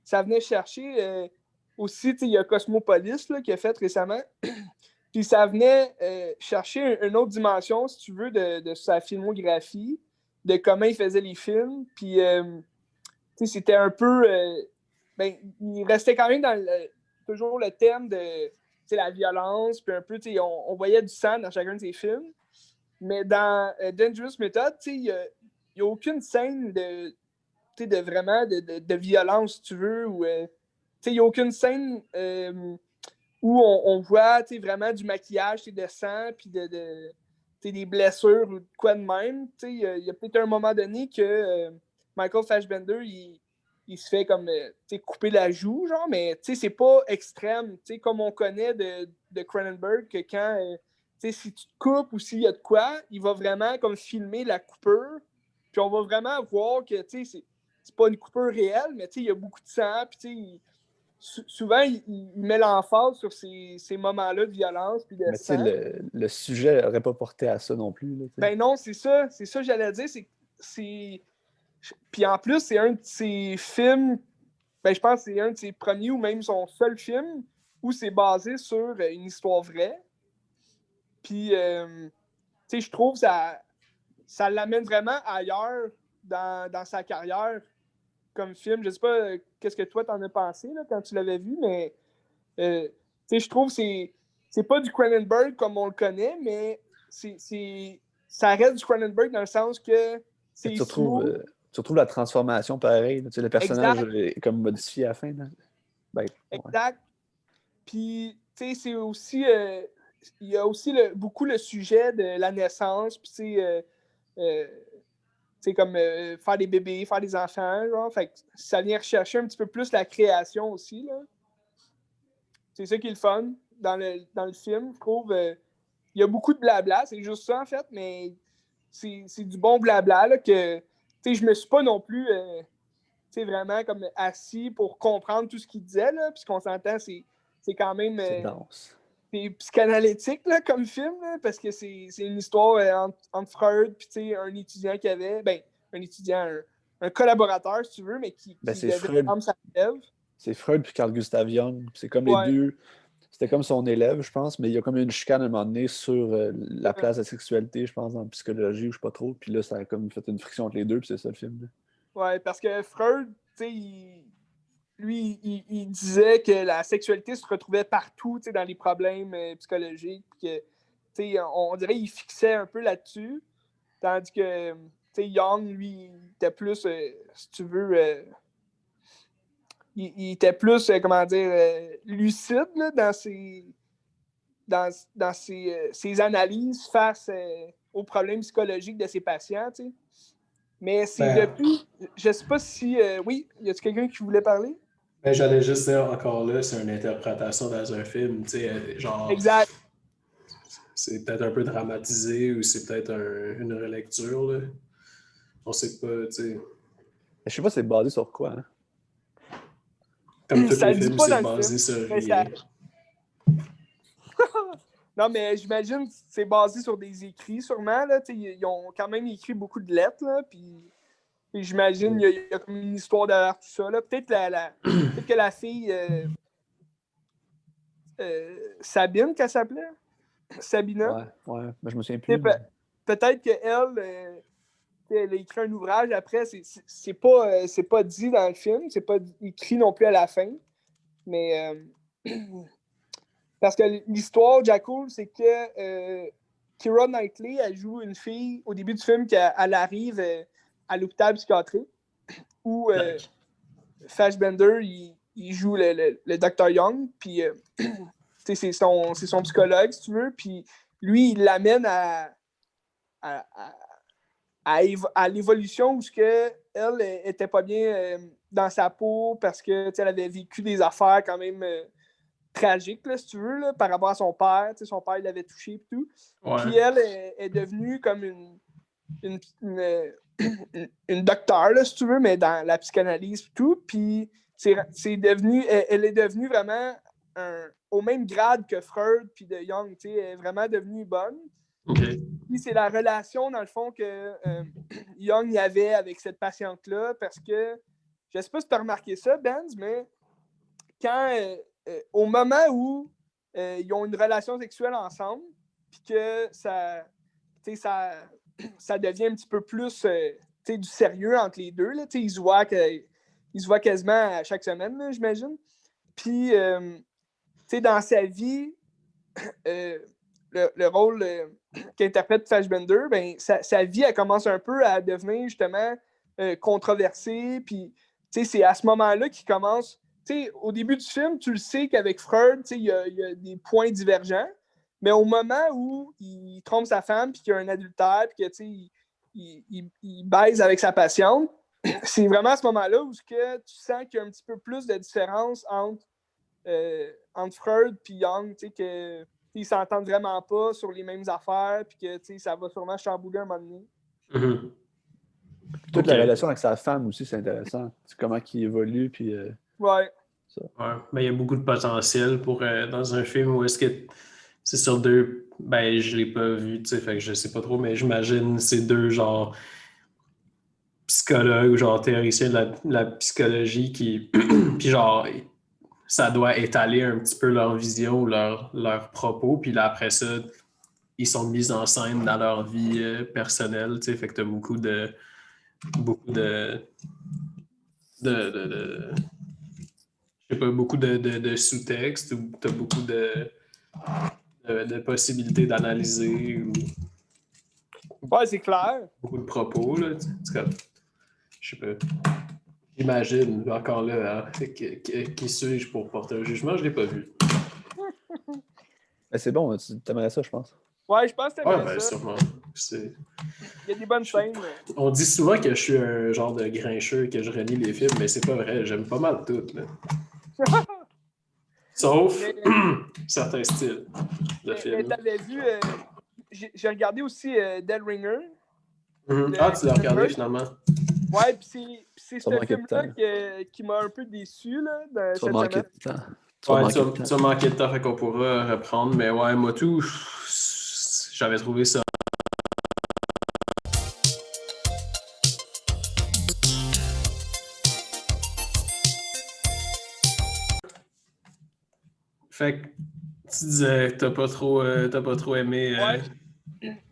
ça venait chercher aussi, tu sais, il y a Cosmopolis là, qu'il a fait récemment. Puis ça venait chercher une autre dimension, si tu veux, de sa filmographie, de comment il faisait les films. Puis c'était un peu... il restait quand même dans toujours le thème de la violence, puis un peu, on voyait du sang dans chacun de ses films. Mais dans Dangerous Method, il n'y a aucune scène de vraiment de violence, si tu veux, ou il n'y a aucune scène où on voit vraiment du maquillage, de sang, puis des blessures ou de quoi de même. Il y a peut-être un moment donné que Michael Fassbender, il se fait comme couper la joue, genre, mais c'est pas extrême, comme on connaît de Cronenberg, que quand si tu te coupes ou s'il y a de quoi, il va vraiment comme filmer la coupure, puis on va vraiment voir que c'est pas une coupure réelle, mais il y a beaucoup de sang, puis souvent il met l'emphase sur ces moments-là de violence puis de Mais sang. le sujet n'aurait pas porté à ça non plus. Là, ben non, c'est ça que j'allais dire, puis en plus, c'est un de ses films, je pense que c'est un de ses premiers ou même son seul film où c'est basé sur une histoire vraie. Puis, je trouve que ça l'amène vraiment ailleurs dans sa carrière comme film. Je sais pas qu'est-ce que toi t'en as pensé là, quand tu l'avais vu, mais je trouve que c'est pas du Cronenberg comme on le connaît, mais ça reste du Cronenberg dans le sens que c'est tu retrouves la transformation pareil. Là, le personnage est comme modifié à la fin. Là. Exact. Puis, c'est aussi... il y a aussi beaucoup le sujet de la naissance, puis comme faire des bébés, faire des enfants, genre. Fait que ça vient rechercher un petit peu plus la création aussi, là. C'est ça qui est le fun dans le film, je trouve. Il y a beaucoup de blabla, c'est juste ça, en fait, mais c'est du bon blabla, là, que, je me suis pas non plus, vraiment comme assis pour comprendre tout ce qu'il disait, là, puisqu'on s'entend, c'est quand même... c'est dense. C'est psychanalytique là, comme film, là, parce que c'est une histoire entre Freud et un étudiant qui avait, un étudiant, un collaborateur, si tu veux, mais qui devait prendre sa élève. C'est Freud puis Carl Gustav Jung. C'est comme les deux. C'était comme son élève, je pense, mais il y a comme une chicane à un moment donné sur la place de la sexualité, je pense, dans la psychologie, ou je sais pas trop. Puis là, ça a comme fait une friction entre les deux, puis c'est ça le film. Là. Ouais, parce que Freud, il disait que la sexualité se retrouvait partout dans les problèmes psychologiques. Puis que, on dirait qu'il fixait un peu là-dessus. Tandis que Young, lui, il était plus, si tu veux, il était plus, comment dire, lucide là, dans ses analyses face aux problèmes psychologiques de ses patients. T'sais. Mais c'est depuis. Je sais pas si. Oui, y a-t-il quelqu'un qui voulait parler? J'allais juste dire encore là, c'est une interprétation dans un film, genre. Exact. C'est peut-être un peu dramatisé ou c'est peut-être une relecture. Là. On sait pas, tu sais. Je sais pas c'est basé sur quoi. Hein? Comme tous les films, c'est basé sur rien. Non, mais j'imagine que c'est basé sur des écrits, sûrement. Là, ils ont quand même écrit beaucoup de lettres, là, puis j'imagine qu'il y a comme une histoire derrière tout ça. Là. Peut-être que la fille Sabine, qu'elle s'appelait? Sabina? Ouais, mais je me souviens plus. Peut-être qu'elle elle a écrit un ouvrage après, c'est pas dit dans le film, c'est pas écrit non plus à la fin. Mais parce que l'histoire, Jackal, c'est que Keira Knightley, elle joue une fille au début du film qu'elle arrive à l'hôpital psychiatrique où Fassbender, il joue le Dr. Young, puis c'est son psychologue, si tu veux, puis lui, il l'amène à l'évolution où elle était pas bien dans sa peau parce que elle avait vécu des affaires quand même tragiques, là, si tu veux, là, par rapport à son père. Son père, il l'avait touché et tout. Ouais. Puis elle est devenue comme une docteure, là, si tu veux, mais dans la psychanalyse et tout. Puis elle est devenue vraiment au même grade que Freud puis de Jung. Elle est vraiment devenue bonne. Okay. Puis c'est la relation, dans le fond, que Young y avait avec cette patiente-là, parce que, je ne sais pas si tu as remarqué ça, Benz, mais quand, au moment où ils ont une relation sexuelle ensemble, puis que ça devient un petit peu plus du sérieux entre les deux, là, ils se voient qu'ils il se voit quasiment à chaque semaine, là, j'imagine. Puis, tu sais, dans sa vie, le rôle qu'interprète Fassbender, ben, sa vie, elle commence un peu à devenir justement controversée. Puis, tu sais, c'est à ce moment-là qu'il commence. Tu sais, au début du film, tu le sais qu'avec Freud, tu sais, il y a des points divergents. Mais au moment où il trompe sa femme, puis qu'il y a un adultère, puis que, tu sais, il baise avec sa patiente, c'est vraiment à ce moment-là où que tu sens qu'il y a un petit peu plus de différence entre Freud et Jung, tu sais, que ils s'entendent vraiment pas sur les mêmes affaires, puis que ça va sûrement chambouler un moment donné. Mm-hmm. Toute la relation avec sa femme aussi, c'est intéressant. C'est comment il évolue, puis... Ouais. Ça. Ouais. Ben, il y a beaucoup de potentiel pour dans un film où est-ce que c'est sur deux... Ben, je l'ai pas vu, tu sais, fait que je sais pas trop, mais j'imagine c'est deux, genre, psychologues ou genre théoriciens de la psychologie qui... puis genre... ça doit étaler un petit peu leur vision ou leur propos. Puis là, après ça, ils sont mis en scène dans leur vie personnelle. Tu sais, fait que t'as beaucoup de je sais pas, beaucoup de sous-textes ou t'as beaucoup de possibilités d'analyser ou Ouais, c'est clair. beaucoup de propos. Là, je sais pas. J'imagine, encore là, hein, qui suis-je pour porter un jugement? Je l'ai pas vu. Mais c'est bon, tu t'aimerais ça, je pense. Ouais, je pense que t'aimerais ben, ça. sûrement. Il y a des bonnes scènes. On dit souvent que je suis un genre de grincheux, que je relis les films, mais c'est pas vrai. J'aime pas mal tout. Là. Sauf certains styles de films. Mais t'avais vu... j'ai regardé aussi Dead Ringer. Ah, tu l'as regardé finalement? Ouais, puis c'est ce film-là qui m'a un peu déçu là, cette semaine. Tu vas manquer de temps, fait qu'on pourra reprendre. Mais ouais, moi tout, j'avais trouvé ça. Fait que tu disais que t'as pas trop aimé.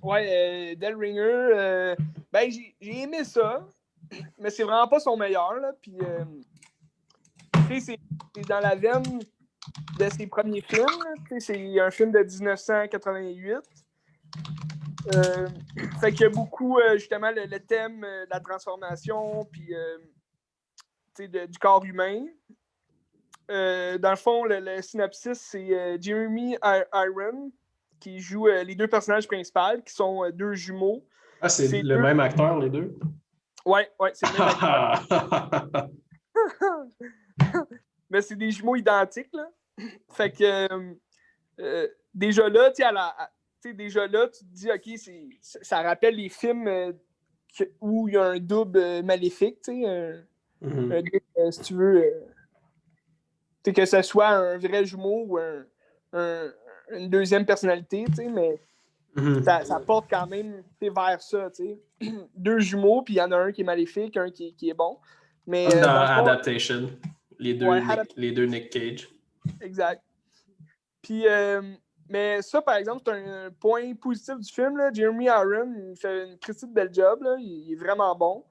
Ouais, Del Ringer, ben j'ai aimé ça, mais c'est vraiment pas son meilleur. Là, puis, c'est dans la veine de ses premiers films. C'est un film de 1988. Fait qu'il y a beaucoup, justement, le thème de la transformation puis, du corps humain. Dans le fond, le synopsis, c'est Jeremy Irons qui joue les deux personnages principaux, qui sont deux jumeaux. Ah, c'est le même acteur, les deux? Ouais, c'est le même acteur. Mais c'est des jumeaux identiques, là. Fait que déjà là, déjà là, tu te dis, OK, ça rappelle les films où il y a un double maléfique, tu sais, un double, si tu veux, que ce soit un vrai jumeau ou une deuxième personnalité, tu sais, mais ça porte quand même vers ça, tu sais. Deux jumeaux, puis il y en a un qui est maléfique, un qui est bon. Mais, comme dans fond, Adaptation, les deux Nick Cage. Exact. Puis, mais ça, par exemple, c'est un point positif du film. Là. Jeremy Irons, il fait une pretty belle job. Là. Il est vraiment bon.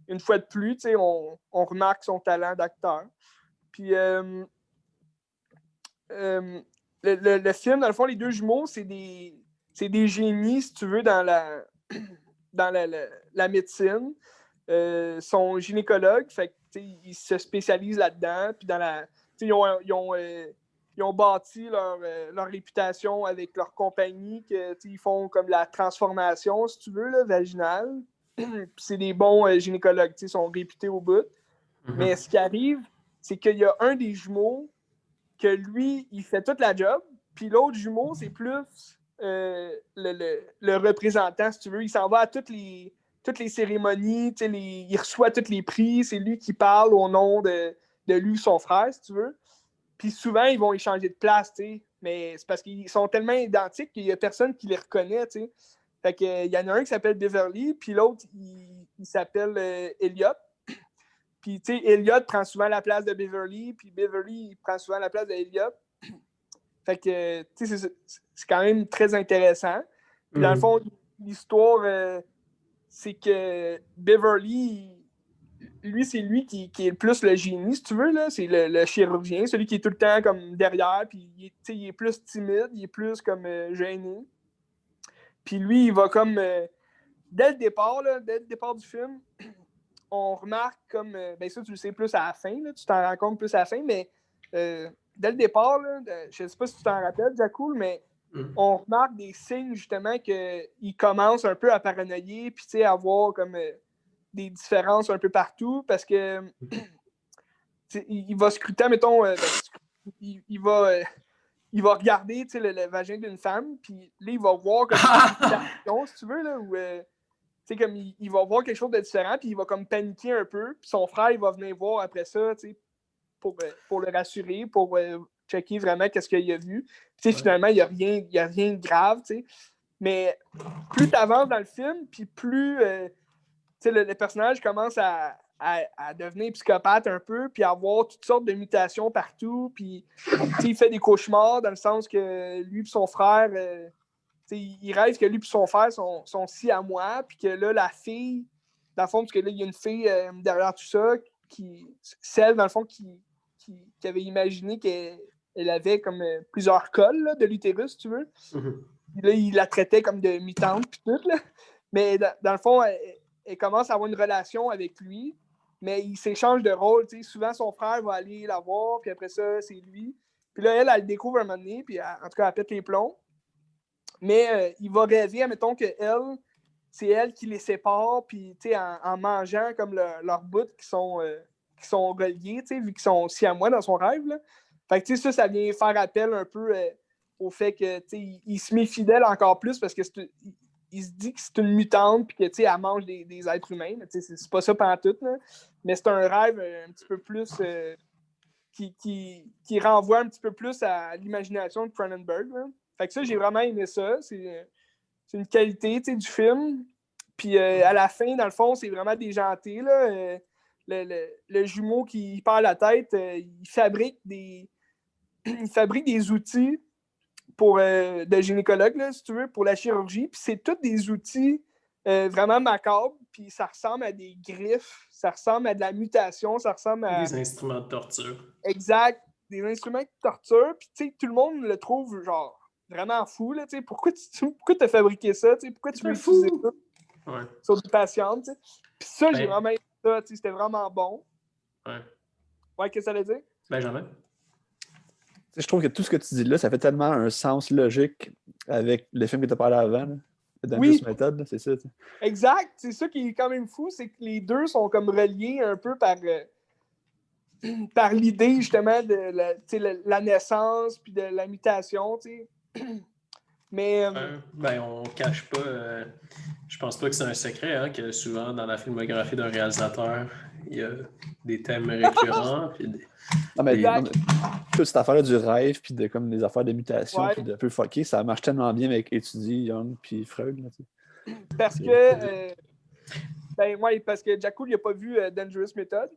Une fois de plus, on remarque son talent d'acteur. Puis, le film, dans le fond, les deux jumeaux, c'est des génies, si tu veux, dans la médecine. Ils sont gynécologues, fait que, ils se spécialisent là-dedans. Puis, ils ont bâti leur réputation avec leur compagnie, ils font comme la transformation, si tu veux, là, vaginale. Puis c'est des bons gynécologues, ils sont réputés au bout. Mais ce qui arrive, c'est qu'il y a un des jumeaux que lui, il fait toute la job, puis l'autre jumeau, c'est plus le représentant, si tu veux. Il s'en va à toutes les cérémonies, il reçoit tous les prix, c'est lui qui parle au nom de lui, son frère, si tu veux. Puis souvent, ils vont échanger de place, mais c'est parce qu'ils sont tellement identiques qu'il n'y a personne qui les reconnaît, t'sais. Fait que, il y en a un qui s'appelle Beverly, puis l'autre, il s'appelle Elliot. Puis, tu sais, Elliot prend souvent la place de Beverly, puis Beverly il prend souvent la place d'Elliot. Fait que, tu sais, c'est quand même très intéressant. Puis, dans le fond, l'histoire, c'est que Beverly, lui, c'est lui qui est le plus le génie, si tu veux, là. C'est le chirurgien, celui qui est tout le temps comme derrière, puis il est plus timide, il est plus comme gêné. Puis lui, il va comme... dès le départ du film, on remarque comme... ben ça, tu le sais plus à la fin, là, tu t'en rends compte plus à la fin, mais dès le départ, là, je sais pas si tu t'en rappelles, Jacoul, mais on remarque des signes, justement, qu'il commence un peu à paranoïer, puis tu sais, à voir comme... des différences un peu partout parce que il va scruter, mettons, il va regarder le vagin d'une femme, puis là, il va voir comme une mutation, si tu veux, là, où comme il va voir quelque chose de différent, puis il va comme paniquer un peu, puis son frère, il va venir voir après ça, pour le rassurer, pour checker vraiment qu'est-ce qu'il a vu. Puis finalement, il n'y a rien de grave, t'sais. Mais plus tu avances dans le film, puis plus le personnage commence à devenir psychopathe un peu, puis à avoir toutes sortes de mutations partout, puis il fait des cauchemars dans le sens que lui et son frère, il rêve que lui et son frère sont si à moi, puis que là, la fille, dans le fond, parce que là, il y a une fille derrière tout ça, celle, dans le fond, qui avait imaginé qu'elle avait comme plusieurs cols là, de l'utérus, si tu veux. Puis là, il la traitait comme de mutante, puis tout, là. Mais dans le fond, elle commence à avoir une relation avec lui, mais il s'échange de rôle. Souvent, son frère va aller la voir, puis après ça, c'est lui. Puis là, elle le découvre un moment donné, puis en tout cas, elle pète les plombs. Mais il va rêver, admettons que elle, c'est elle qui les sépare, puis en mangeant comme leurs bouts qui sont reliés, vu qu'ils sont aussi à moi dans son rêve. Là. Fait que ça vient faire appel un peu au fait que il se met fidèle encore plus parce que il se dit que c'est une mutante puis que elle mange des êtres humains. C'est pas ça pantoute, là. Mais c'est un rêve un petit peu plus qui renvoie un petit peu plus à l'imagination de Cronenberg. Là. Fait que ça, j'ai vraiment aimé ça. C'est une qualité du film. Puis à la fin, dans le fond, c'est vraiment déjanté. Là. Le jumeau qui perd la tête, il fabrique des outils de gynécologue, là, si tu veux, pour la chirurgie. Puis c'est tous des outils vraiment macabres. Puis ça ressemble à des griffes, ça ressemble à de la mutation, ça ressemble à... Des instruments de torture. Exact. Des instruments de torture. Puis tu sais, tout le monde le trouve genre vraiment fou. Là, pourquoi tu as fabriqué ça? Pourquoi tu veux utiliser ça sur des patientes? T'sais? Puis ça, j'ai vraiment aimé ça. C'était vraiment bon. Ouais, qu'est-ce que ça veut dire? Benjamin? Je trouve que tout ce que tu dis là, ça fait tellement un sens logique avec le film que tu as parlé avant. Là. The Dangerous Method, c'est ça. T'sais. Exact. C'est ça qui est quand même fou, c'est que les deux sont comme reliés un peu par l'idée justement de la naissance puis de la mutation. Mais on cache pas. Je pense pas que c'est un secret hein, que souvent dans la filmographie d'un réalisateur, il y a des thèmes récurrents. Non, mais toute cette affaire du rêve, puis comme des affaires de mutation, puis de peu fucké, ça marche tellement bien avec Étudier, Young, puis Freud. Là, parce que parce que Jacoul, il n'a pas vu Dangerous Method,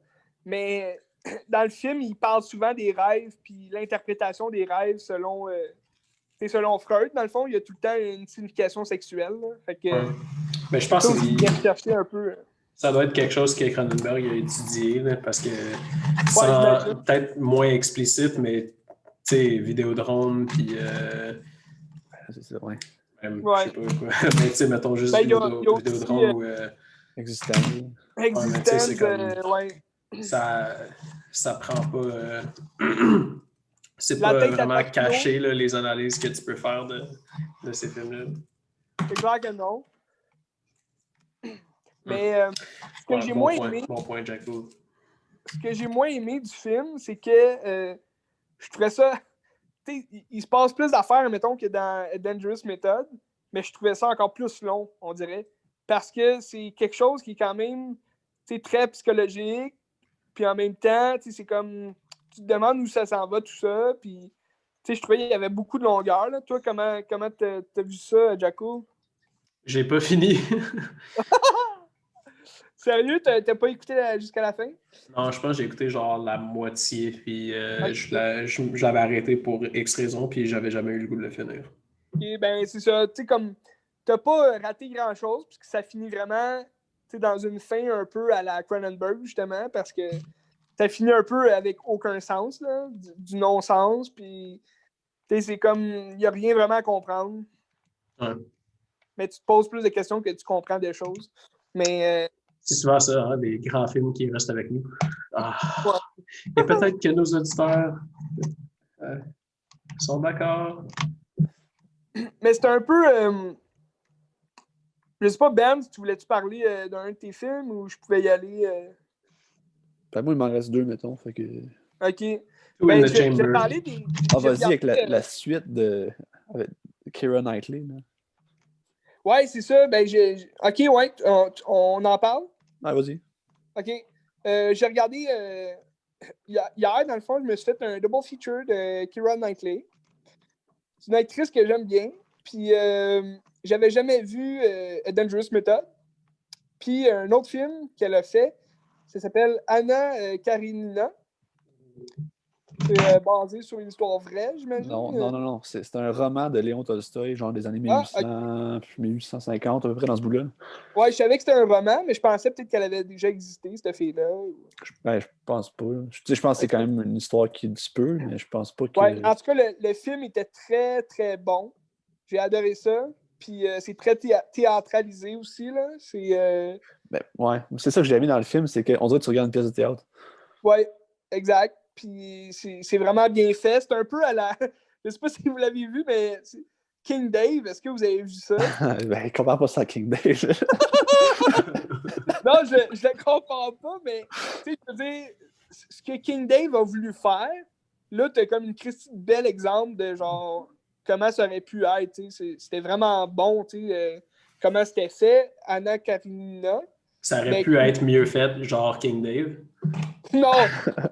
mais dans le film, il parle souvent des rêves, puis l'interprétation des rêves selon Freud. Dans le fond, il y a tout le temps une signification sexuelle. Là. Fait que, mais je pense qu'il vient chercher un peu. Ça doit être quelque chose que Cronenberg a étudié, là, parce que peut-être moins explicite, mais tu sais, Vidéodrome, puis. C'est ça, ouais. Même, je sais pas quoi. Mais tu sais, mettons juste Vidéodrome ou. Existence. C'est comme. Ça prend pas. C'est pas vraiment caché, là, les analyses que tu peux faire de ces films-là. C'est clair que non. Mais ce que j'ai moins aimé. Bon point, Jacob. Ce que j'ai moins aimé du film, c'est que je trouvais ça. Il se passe plus d'affaires, mettons, que dans Dangerous Method, mais je trouvais ça encore plus long, on dirait. Parce que c'est quelque chose qui est quand même très psychologique, puis en même temps, c'est comme. Tu te demandes où ça s'en va, tout ça, puis je trouvais qu'il y avait beaucoup de longueur. Là. Toi, comment t'as vu ça, Jaco? J'ai pas fini. Sérieux? T'as pas écouté jusqu'à la fin? Non, je pense que j'ai écouté genre la moitié, puis je l'avais arrêté pour X raisons, puis j'avais jamais eu le goût de le finir. Et ben c'est ça, tu sais, comme t'as pas raté grand-chose, puisque ça finit vraiment dans une fin un peu à la Cronenberg, justement, parce que ça finit un peu avec aucun sens, là, du non-sens, puis c'est comme, il n'y a rien vraiment à comprendre. Ouais. Mais tu te poses plus de questions que tu comprends des choses. Mais C'est souvent ça, hein, des grands films qui restent avec nous. Ah. Ouais. Et peut-être que nos auditeurs sont d'accord. mais c'est un peu... je sais pas, Ben, si tu voulais-tu parler d'un de tes films ou je pouvais y aller? Ben, moi, il m'en reste 2, mettons. Fait que... OK. Two in the J'ai Chamber. parlé des... Ah, j'ai vas-y, avec regardé, la suite de avec Keira Knightley. Là. Ouais, c'est ça. OK, ouais, on en parle? Ah, vas-y. OK. J'ai regardé... hier, dans le fond, je me suis fait un double feature de Keira Knightley. C'est une actrice que j'aime bien. Puis, j'avais jamais vu A Dangerous Method. Puis, un autre film qu'elle a fait, ça s'appelle Anna Karenina. C'est basé sur une histoire vraie, j'imagine. Non. C'est un roman de Léon Tolstoï, genre des années OK. 1850, à peu près dans ce bout-là. Ouais, je savais que c'était un roman, mais je pensais peut-être qu'elle avait déjà existé, cette fille-là. Je pense pas. Je pense que c'est quand même une histoire qui se peut, mais je pense pas que. Ouais, en tout cas, le film était très, très bon. J'ai adoré ça. Puis c'est très théâtralisé aussi, là. Ben, ouais, c'est ça que j'ai aimé dans le film, c'est qu'on dirait que tu regardes une pièce de théâtre. Ouais, exact. Puis c'est vraiment bien fait. C'est un peu à la... Je sais pas si vous l'avez vu, mais King Dave, est-ce que vous avez vu ça? Ben, compare pas ça à King Dave. Non, je le comprends pas, mais tu sais, je veux dire, ce que King Dave a voulu faire, là, t'as comme une bel exemple de genre comment ça aurait pu être. C'était vraiment bon, comment c'était fait. Anna Karenina. Ça aurait Mais pu être mieux fait, genre King Dave. non,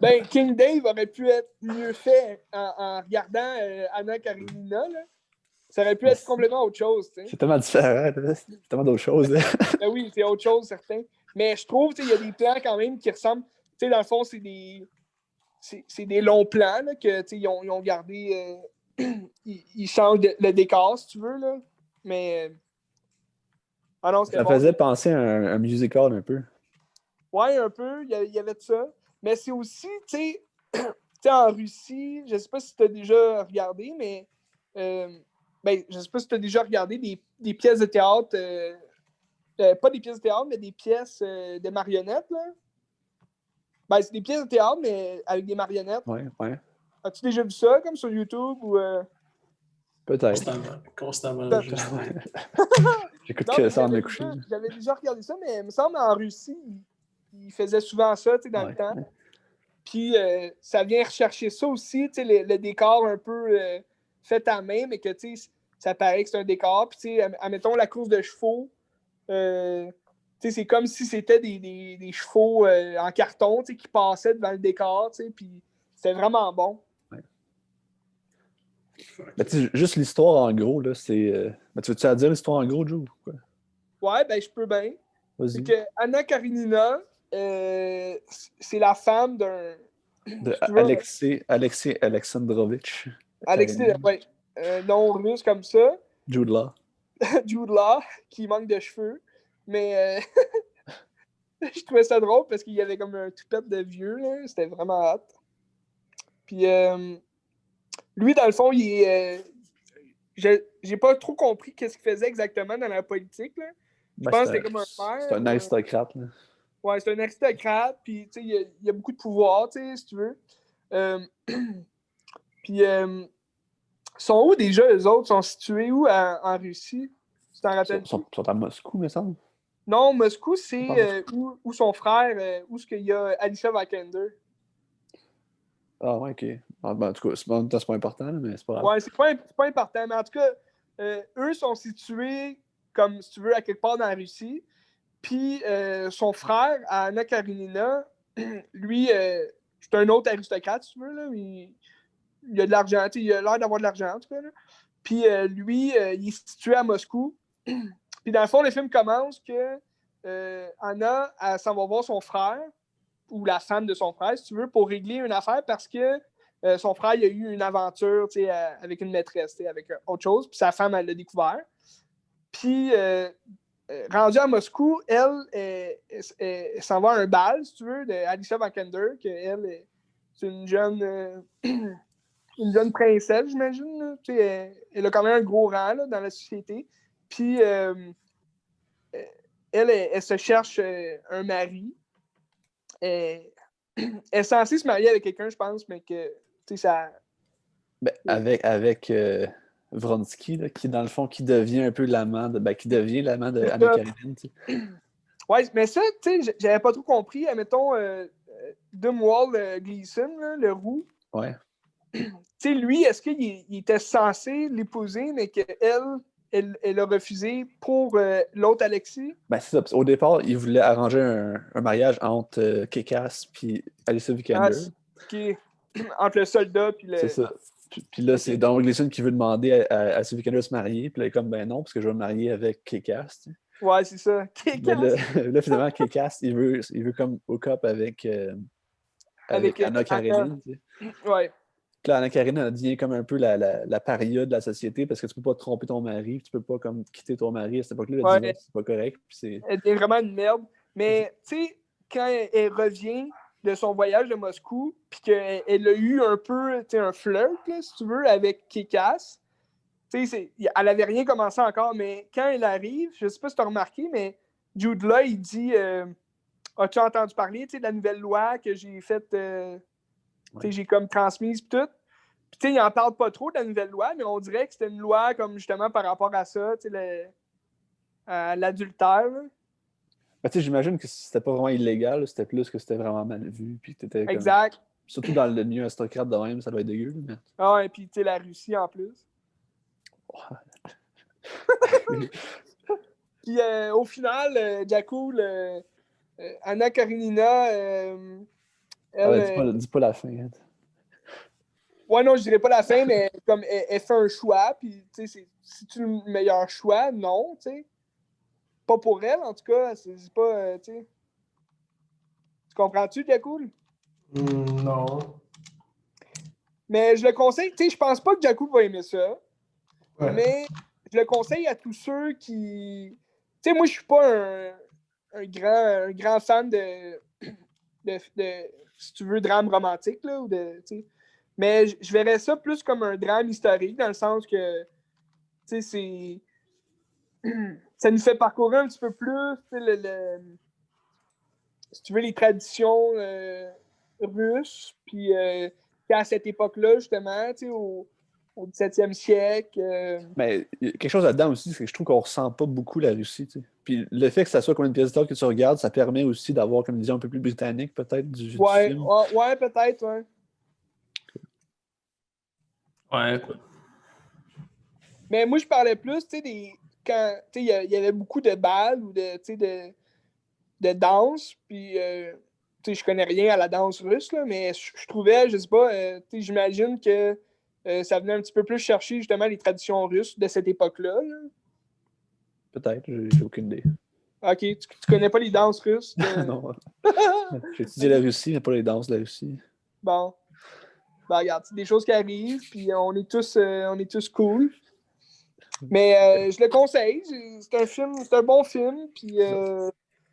ben King Dave aurait pu être mieux fait en regardant Anna Karenina. Là. Ça aurait pu être complètement autre chose. T'sais. C'est tellement différent, c'est tellement d'autres choses. Ben oui, c'est autre chose, certain. Mais je trouve qu'il y a des plans quand même qui ressemblent. Dans le fond, c'est des longs plans là, que ils ont gardé. Ils changent le décor, si tu veux. Là. Mais. Ah non, c'était Ça bon. faisait penser à un musical un peu. Ouais, un peu. Il y avait de ça. Mais c'est aussi, tu sais, en Russie, je sais pas si tu as déjà regardé, mais. Ben, je sais pas si tu as déjà regardé des pièces de théâtre. Pas des pièces de théâtre, mais des pièces de marionnettes. Là. Ben, c'est des pièces de théâtre, mais avec des marionnettes. Ouais. As-tu déjà vu ça, comme sur YouTube ou. Peut-être. Constamment. J'écoute Non, que mais ça en me coucher. j'avais déjà regardé ça, mais il me semble en Russie, ils faisaient souvent ça, dans le temps. Puis ça vient rechercher ça aussi, le décor un peu fait à main, mais que ça paraît que c'est un décor. Puis admettons la course de chevaux, c'est comme si c'était des chevaux en carton qui passaient devant le décor, puis c'était vraiment bon. Ben, juste l'histoire en gros, là, c'est. Ben, tu veux-tu la dire l'histoire en gros, Joe? Quoi? Ouais, ben je peux bien. Vas-y. C'est que Anna Karenina, c'est la femme d'un. De si tu veux, Alexei Alexandrovitch. Alexis, ouais, nom russe comme ça. Jude Law. Jude Law, qui manque de cheveux. Mais je trouvais ça drôle parce qu'il y avait comme un toupette de vieux. Là. C'était vraiment hot. Puis lui, dans le fond, il est. J'ai pas trop compris qu'est-ce qu'il faisait exactement dans la politique. Là. Je pense que c'était comme un père. C'est un aristocrate. Là. Ouais, c'est un aristocrate. Puis, tu sais, il y a beaucoup de pouvoir, tu sais, si tu veux. Puis, sont où déjà, eux autres? Sont situés où en Russie? Tu t'en rappelles? Ils sont à Moscou, me semble. Non, Moscou, c'est où son frère, où est-ce qu'il y a Alicia Vikander. Ah, ouais, ok. En tout cas, c'est pas important, mais c'est pas grave. Ouais, c'est pas important. Mais en tout cas, eux sont situés, comme si tu veux, à quelque part dans la Russie. Puis son frère, Anna Karenina, lui, c'est un autre aristocrate, si tu veux. Là. Il a de l'argent, il a l'air d'avoir de l'argent, en tout cas. Là. Puis lui, il est situé à Moscou. Puis dans le fond, le film commence que Anna, elle s'en va voir son frère, ou la femme de son frère, si tu veux, pour régler une affaire parce que son frère, il a eu une aventure avec une maîtresse, avec autre chose. Puis sa femme, elle l'a découvert. Puis rendue à Moscou, elle s'en va à un bal, si tu veux, de Alicia Vikander, qu'elle, c'est une jeune, une jeune princesse, j'imagine. Elle a quand même un gros rang là, dans la société. Puis, elle se cherche un mari. Elle est censée se marier avec quelqu'un, je pense, mais que, ça... Ben, avec Vronsky, là, qui, dans le fond, qui devient un peu l'amant de Anna Karenine. Ouais, mais ça, tu sais, j'avais pas trop compris. Admettons, Dumwall Gleason, là, le roux. Ouais. Tu sais, lui, est-ce qu'il était censé l'épouser, mais qu'elle a refusé pour l'autre Alexis? Ben, c'est ça. Au départ, il voulait arranger un mariage entre Kick-Ass et Alicia Vikander. Entre le soldat puis le... C'est ça. Puis là, c'est Donald Gleason qui veut demander à Alicia Vikander de se marier. Puis là, il est comme, ben non, parce que je vais me marier avec Kick-Ass. Ouais, c'est ça. Mais là, finalement, Kick-Ass, il veut comme hook up avec Anna Karenine. Ouais. Puis là, Anna Karenine, elle devient comme un peu la paria de la société parce que tu peux pas tromper ton mari, tu peux pas comme quitter ton mari à cette époque-là, le divorce, c'est pas correct. Puis elle est vraiment une merde. Mais, tu sais, quand elle revient de son voyage de Moscou, puis qu'elle a eu un peu, un flirt, là, si tu veux, avec Kick-Ass, elle avait rien commencé encore, mais quand elle arrive, je sais pas si tu as remarqué, mais Jude Law, il dit as-tu entendu parler de la nouvelle loi que j'ai faite, j'ai comme transmise pis tout. Puis il en parle pas trop de la nouvelle loi, mais on dirait que c'était une loi comme justement par rapport à ça, à l'adultère. Ben, j'imagine que c'était pas vraiment illégal, c'était plus que c'était vraiment mal vu. Puis t'étais comme... Exact. Surtout dans le milieu aristocrate de même, ça doit être dégueu. Mais... Ah, et puis la Russie en plus. Puis au final, Jakul, Anna Karenina, dis pas la fin. Hein. Ouais, non, je dirais pas la fin, mais comme elle fait un choix, puis tu sais, c'est-tu le meilleur choix? Non, tu sais. Pas pour elle, en tout cas, c'est pas, tu sais. Tu comprends-tu, Jakul? Non. Mais je le conseille, tu sais, je pense pas que Jakul va aimer ça, Ouais. mais je le conseille à tous ceux qui... Tu sais, moi, je suis pas un grand fan de, si tu veux, drame romantique, là, ou de, tu sais. Mais je verrais ça plus comme un drame historique, dans le sens que, tu sais, c'est... ça nous fait parcourir un petit peu plus, si tu veux, les traditions russes, puis qu'à cette époque-là, justement, tu sais, au 17e siècle... Mais quelque chose là-dedans aussi, c'est que je trouve qu'on ressent pas beaucoup la Russie, tu sais. Puis le fait que ça soit comme une pièce de théâtre que tu regardes, ça permet aussi d'avoir comme une vision un peu plus britannique, peut-être, du film. Ouais, peut-être, ouais. Ouais. Mais moi, je parlais plus, tu sais, quand il y avait beaucoup de balles ou de danse, puis je connais rien à la danse russe, là, mais je trouvais, je sais pas, j'imagine que ça venait un petit peu plus chercher justement les traditions russes de cette époque-là. Là. Peut-être, j'ai aucune idée. Ok, tu connais pas les danses russes? Non. J'ai étudié la Russie, mais pas les danses de la Russie. Bon. Ben, regarde, c'est des choses qui arrivent, puis on est tous cool. Mais je le conseille, c'est un bon film, puis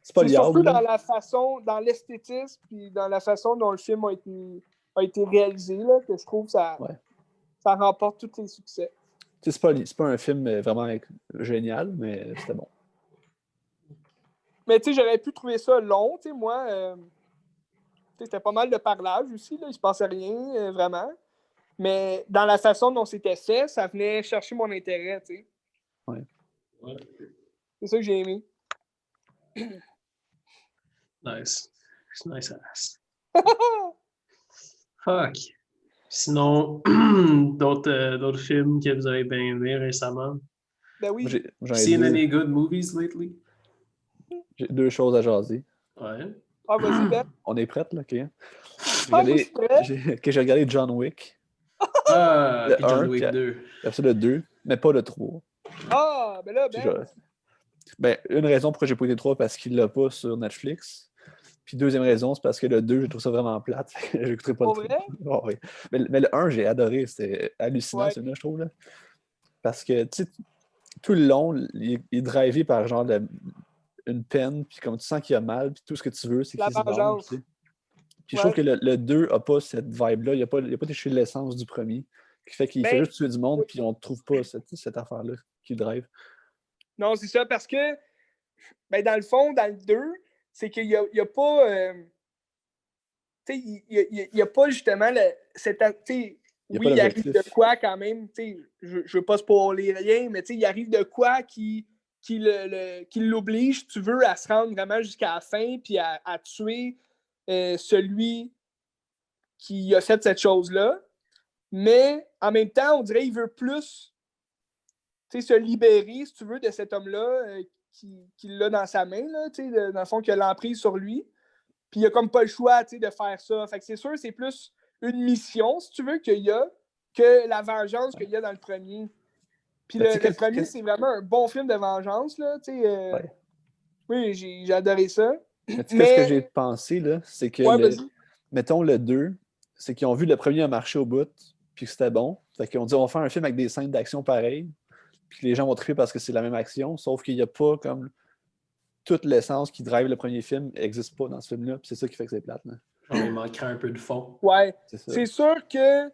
c'est pas surtout liable, dans la façon, dans l'esthétisme, puis dans la façon dont le film a été réalisé, là, que je trouve que ça remporte tous les succès. C'est pas un film vraiment génial, mais c'était bon. Mais tu sais, j'aurais pu trouver ça long, tu sais, moi, c'était pas mal de parlage aussi, là, il se passait rien, vraiment. Mais dans la façon dont c'était fait, ça venait chercher mon intérêt, tu sais. Ouais. C'est ça que j'ai aimé. Nice. Nice ass. Fuck. Sinon, d'autres films que vous avez bien aimés récemment? Ben oui. J'en ai Seen deux. any good movies lately? J'ai deux choses à jaser. Ouais. Ah, vas-y, Ben. On est prêts, là, OK? J'ai regardé John Wick. Ah, puis John un, Wick puis 2. Après le 2, mais pas le 3. Ah, ben là, Ben. Une raison pourquoi j'ai pas été le 3, parce qu'il l'a pas sur Netflix. Puis deuxième raison, c'est parce que le 2, je trouve ça vraiment plate. Je n'écouterai pas Pour le 3. vrai? Oh, oui. Mais le 1, j'ai adoré. C'était hallucinant, Ouais. celui-là, je trouve. Là. Parce que, tu sais, tout le long, il est drivé par genre une peine, puis comme tu sens qu'il a mal, puis tout ce que tu veux, c'est La qu'il se venge. vengeance. Tu sais. Puis je trouve que Ouais. le 2 n'a pas cette vibe-là. Il n'a pas touché l'essence du premier. Qui fait qu'il fait Ben, juste tuer du monde, oui. puis on ne trouve pas cette affaire-là qui le drive. Non, c'est ça, parce que, ben, dans le fond, dans le 2, c'est qu'il n'y a pas. Tu sais, il y a pas justement cette. Il y a Oui, pas il arrive d'objectif. de quoi quand même. Je ne veux pas spoiler rien, mais il arrive de quoi qui l'oblige, tu veux, à se rendre vraiment jusqu'à la fin, puis à tuer celui qui a fait cette chose-là. Mais en même temps, on dirait qu'il veut plus se libérer, si tu veux, de cet homme-là qui l'a dans sa main, là, dans le fond, qui a l'emprise sur lui. Puis il a comme pas le choix de faire ça. Fait que c'est sûr, c'est plus une mission, si tu veux, qu'il y a, que la vengeance qu'il y a dans le premier. Puis le premier, c'est vraiment un bon film de vengeance, là. Ouais. Oui, j'ai adoré ça. Mais tu sais, ce que j'ai pensé, là, c'est que, Ouais, vas-y. mettons, le 2, c'est qu'ils ont vu le premier marcher au bout, puis que c'était bon. Fait qu'ils ont dit, on va faire un film avec des scènes d'action pareilles, puis les gens vont triper parce que c'est la même action, sauf qu'il n'y a pas comme toute l'essence qui drive le premier film n'existe pas dans ce film-là, puis c'est ça qui fait que c'est plate. Là. Genre, il manquerait un peu de fond. Ouais. C'est sûr que,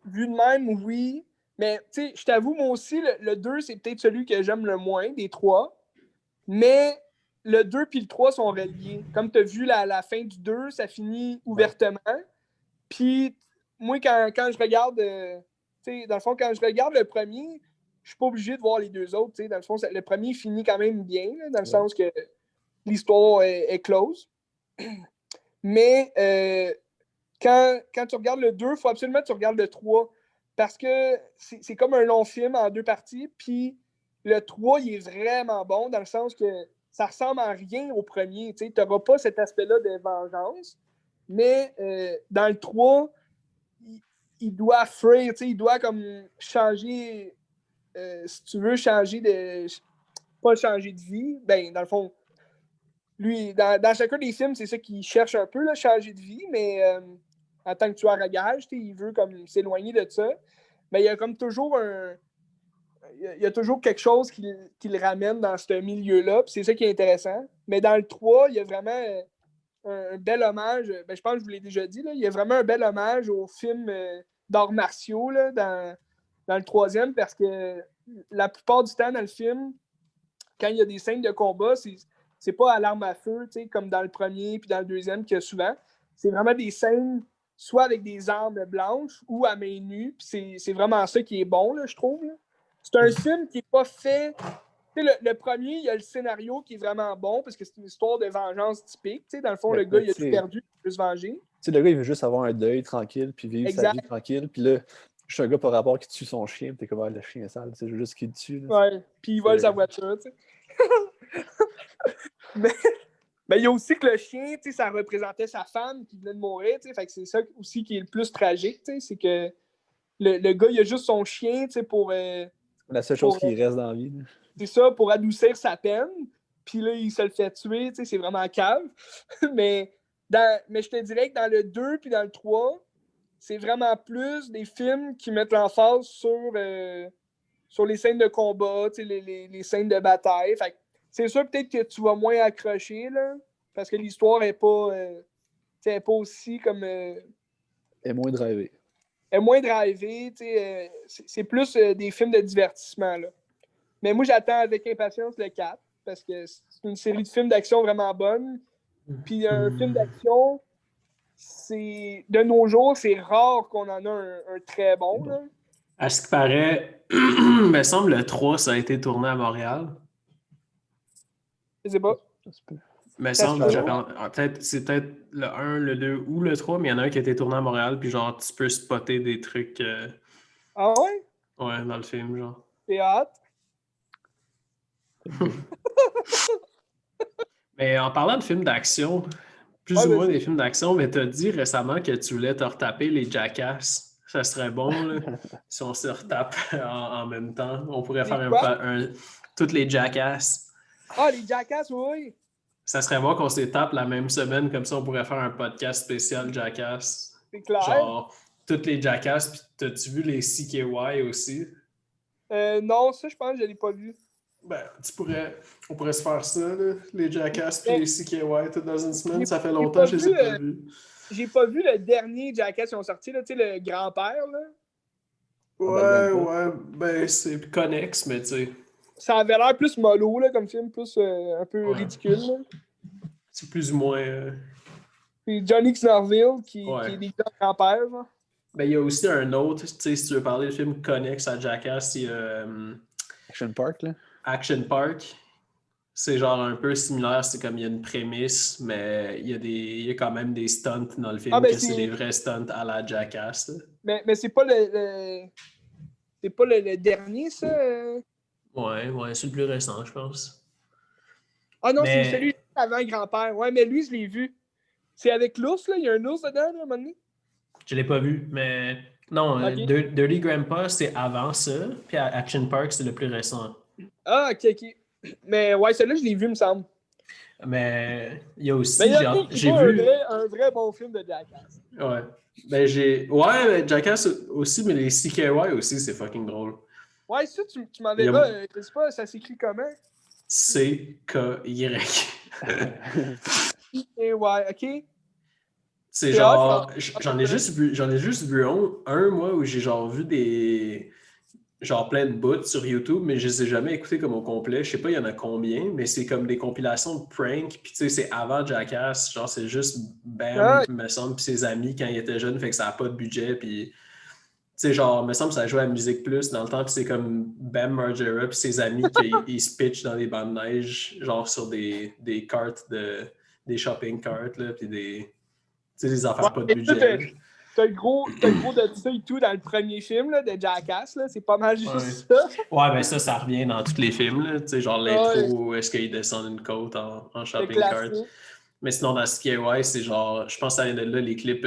vu de même, oui. Mais, tu sais, je t'avoue, moi aussi, le 2, c'est peut-être celui que j'aime le moins des trois. Mais le 2 puis le 3 sont reliés. Comme tu as vu la fin du 2, ça finit ouvertement. Puis, moi, quand je regarde, dans le fond, quand je regarde le premier, je suis pas obligé de voir les deux autres. Dans le fond, le premier finit quand même bien, là, dans le sens que l'histoire est close. Mais quand tu regardes le 2, il faut absolument que tu regardes le 3. Parce que c'est comme un long film en deux parties. Puis le 3, il est vraiment bon dans le sens que ça ressemble à rien au premier. Tu n'auras pas cet aspect-là de vengeance. Mais dans le 3, il doit frire, il doit comme changer, si tu veux, changer de. Pas changer de vie. Ben, dans le fond, lui, dans chacun des films, c'est ça qu'il cherche un peu, là, changer de vie, mais en tant que tueur à gages, il veut comme s'éloigner de ça. Mais il y a comme toujours il y a toujours quelque chose qui le ramène dans ce milieu-là, puis c'est ça qui est intéressant. Mais dans le 3, il y a vraiment un bel hommage. Ben, je pense que je vous l'ai déjà dit, là, il y a vraiment un bel hommage aux films d'arts martiaux là, dans le troisième, parce que la plupart du temps dans le film, quand il y a des scènes de combat, c'est pas à l'arme à feu, comme dans le premier puis dans le deuxième qu'il y a souvent. C'est vraiment des scènes soit avec des armes blanches ou à main nue. Puis c'est vraiment ça qui est bon, là, je trouve. Là. C'est un film qui n'est pas fait. Le premier, il y a le scénario qui est vraiment bon parce que c'est une histoire de vengeance typique. Dans le fond, le gars, il a tout perdu, il veut se venger. Le gars, il veut juste avoir un deuil tranquille puis vivre sa vie tranquille. Puis là, je suis un gars par rapport qui tue son chien. Puis t'es comme, le chien est sale. Je veux juste qu'il le tue. Là. Ouais, puis il vole sa voiture. Mais il y a aussi que le chien, ça représentait sa femme qui venait de mourir. Fait que c'est ça aussi qui est le plus tragique. C'est que le gars, il a juste son chien pour. La seule chose qui reste dans la vie. Là. C'est ça, pour adoucir sa peine. Puis là, il se le fait tuer. C'est vraiment cave. mais je te dirais que dans le 2 puis dans le 3, c'est vraiment plus des films qui mettent l'emphase sur les scènes de combat, les scènes de bataille. Fait que c'est sûr peut-être que tu vas moins accrocher, là, parce que l'histoire n'est pas, pas aussi comme... Elle est moins drivée. Elle est moins drivée. C'est plus des films de divertissement. Là. Mais moi, j'attends avec impatience le 4, parce que c'est une série de films d'action vraiment bonne. Puis un film d'action, de nos jours, c'est rare qu'on en a un très bon. Là. À ce qui paraît, il me semble le 3, ça a été tourné à Montréal. Je sais pas. Me semble, c'est peut-être le 1, le 2 ou le 3, mais il y en a un qui a été tourné à Montréal, puis genre, tu peux spotter des trucs. Ah ouais? Ouais, dans le film, genre. C'est hâte. Mais en parlant de films d'action, plus ou moins des films d'action, mais t'as dit récemment que tu voulais te retaper les Jackass. Ça serait bon, là, si on se retape en même temps. On pourrait faire toutes les Jackass. Ah, les Jackass, oui! Ça serait bon qu'on se les tape la même semaine, comme ça on pourrait faire un podcast spécial Jackass. C'est clair. Genre, toutes les Jackass, puis t'as-tu vu les CKY aussi? Non, ça, je pense que je l'ai pas vu. Ben, on pourrait se faire ça, là, les Jackass puis les CKY tout dans une semaine. Ça fait longtemps que je les ai pas vus. J'ai pas vu le dernier Jackass qui ont sorti, là, tu sais, le grand-père, là. Ouais, ben c'est connexe, mais tu sais, Ça avait l'air plus mollo, là, comme film, plus un peu ridicule, là. c'est plus ou moins... C'est Johnny Knoxville qui Ouais. est des grands-pères, genre. Ben, il y a aussi un autre, tu sais, si tu veux parler de film connexe à Jackass, il y a Action Park, là. Action Park. C'est genre un peu similaire, c'est comme il y a une prémisse, mais il y a quand même des stunts dans le film, Ben, que c'est des vrais stunts à la Jackass. Là. Mais c'est pas c'est pas le dernier, ça? Ouais, c'est le plus récent, je pense. Ah non, c'est celui avant grand-père. Ouais, mais lui, je l'ai vu. C'est avec l'ours, là? Il y a un ours dedans, là, à un moment donné? Je l'ai pas vu, mais non, Ok. Dirty Grandpa, c'est avant ça, puis Action Park, c'est le plus récent. Ah, ok. Mais ouais, celui-là, je l'ai vu, me semble. Mais il y a aussi, Mais il y a j'ai vu... un vrai bon film de Jackass. Ouais. Ben ouais, Jackass aussi, mais les CKY aussi, c'est fucking drôle. Ouais, ça, tu m'avais dit, je sais pas, ça s'écrit comment? CKY. Et ouais, ok. C'est genre, j'en ai juste vu un mois où j'ai genre vu des, genre plein de bouts sur YouTube, mais je les ai jamais écoutés comme au complet. Je sais pas, il y en a combien, mais c'est comme des compilations de pranks, puis tu sais, c'est avant Jackass, genre c'est juste Bam, me semble, puis ses amis quand il était jeune, fait que ça a pas de budget, puis tu sais, genre, me semble que ça jouait à Musique Plus dans le temps, puis c'est comme Bam Margera, puis ses amis qui se pitchent dans des bancs de neige, genre sur des cartes des shopping carts, là, puis des affaires pas de budget. T'as le gros de ça et tout dans le premier film là, de Jackass, là. C'est pas mal juste ça. ça. Ouais, ben ça revient dans tous les films, là. Tu sais, genre l'intro, est-ce qu'ils descendent une côte en shopping cart. Mais sinon, dans CKY, c'est genre, je pense que ça vient de là, les clips,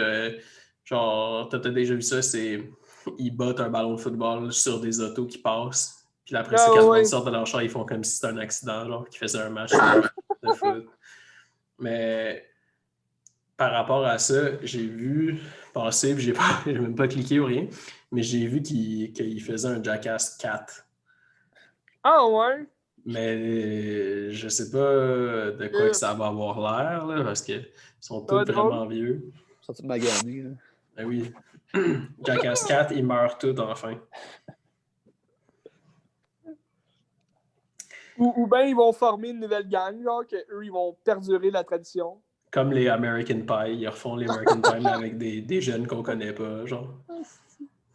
genre, t'as déjà vu ça, c'est, ils battent un ballon de football sur des autos qui passent. Puis après ça, quand ils sortent de leur char, ils font comme si c'était un accident, genre, qui faisait un match de foot. Mais par rapport à ça, j'ai vu passer, puis j'ai même pas cliqué ou rien, mais j'ai vu qu'il faisait un Jackass 4. Ah ouais? Mais je sais pas de quoi que ça va avoir l'air, là, parce qu'ils sont tous vraiment vieux. Ils sont tous maganés, là. Ben oui. Jackass 4, ils meurent tous enfin. Ou bien ils vont former une nouvelle gang, genre, qu'eux, ils vont perdurer la tradition. Comme les American Pie, ils refont les American Pie, mais avec des jeunes qu'on connaît pas, genre.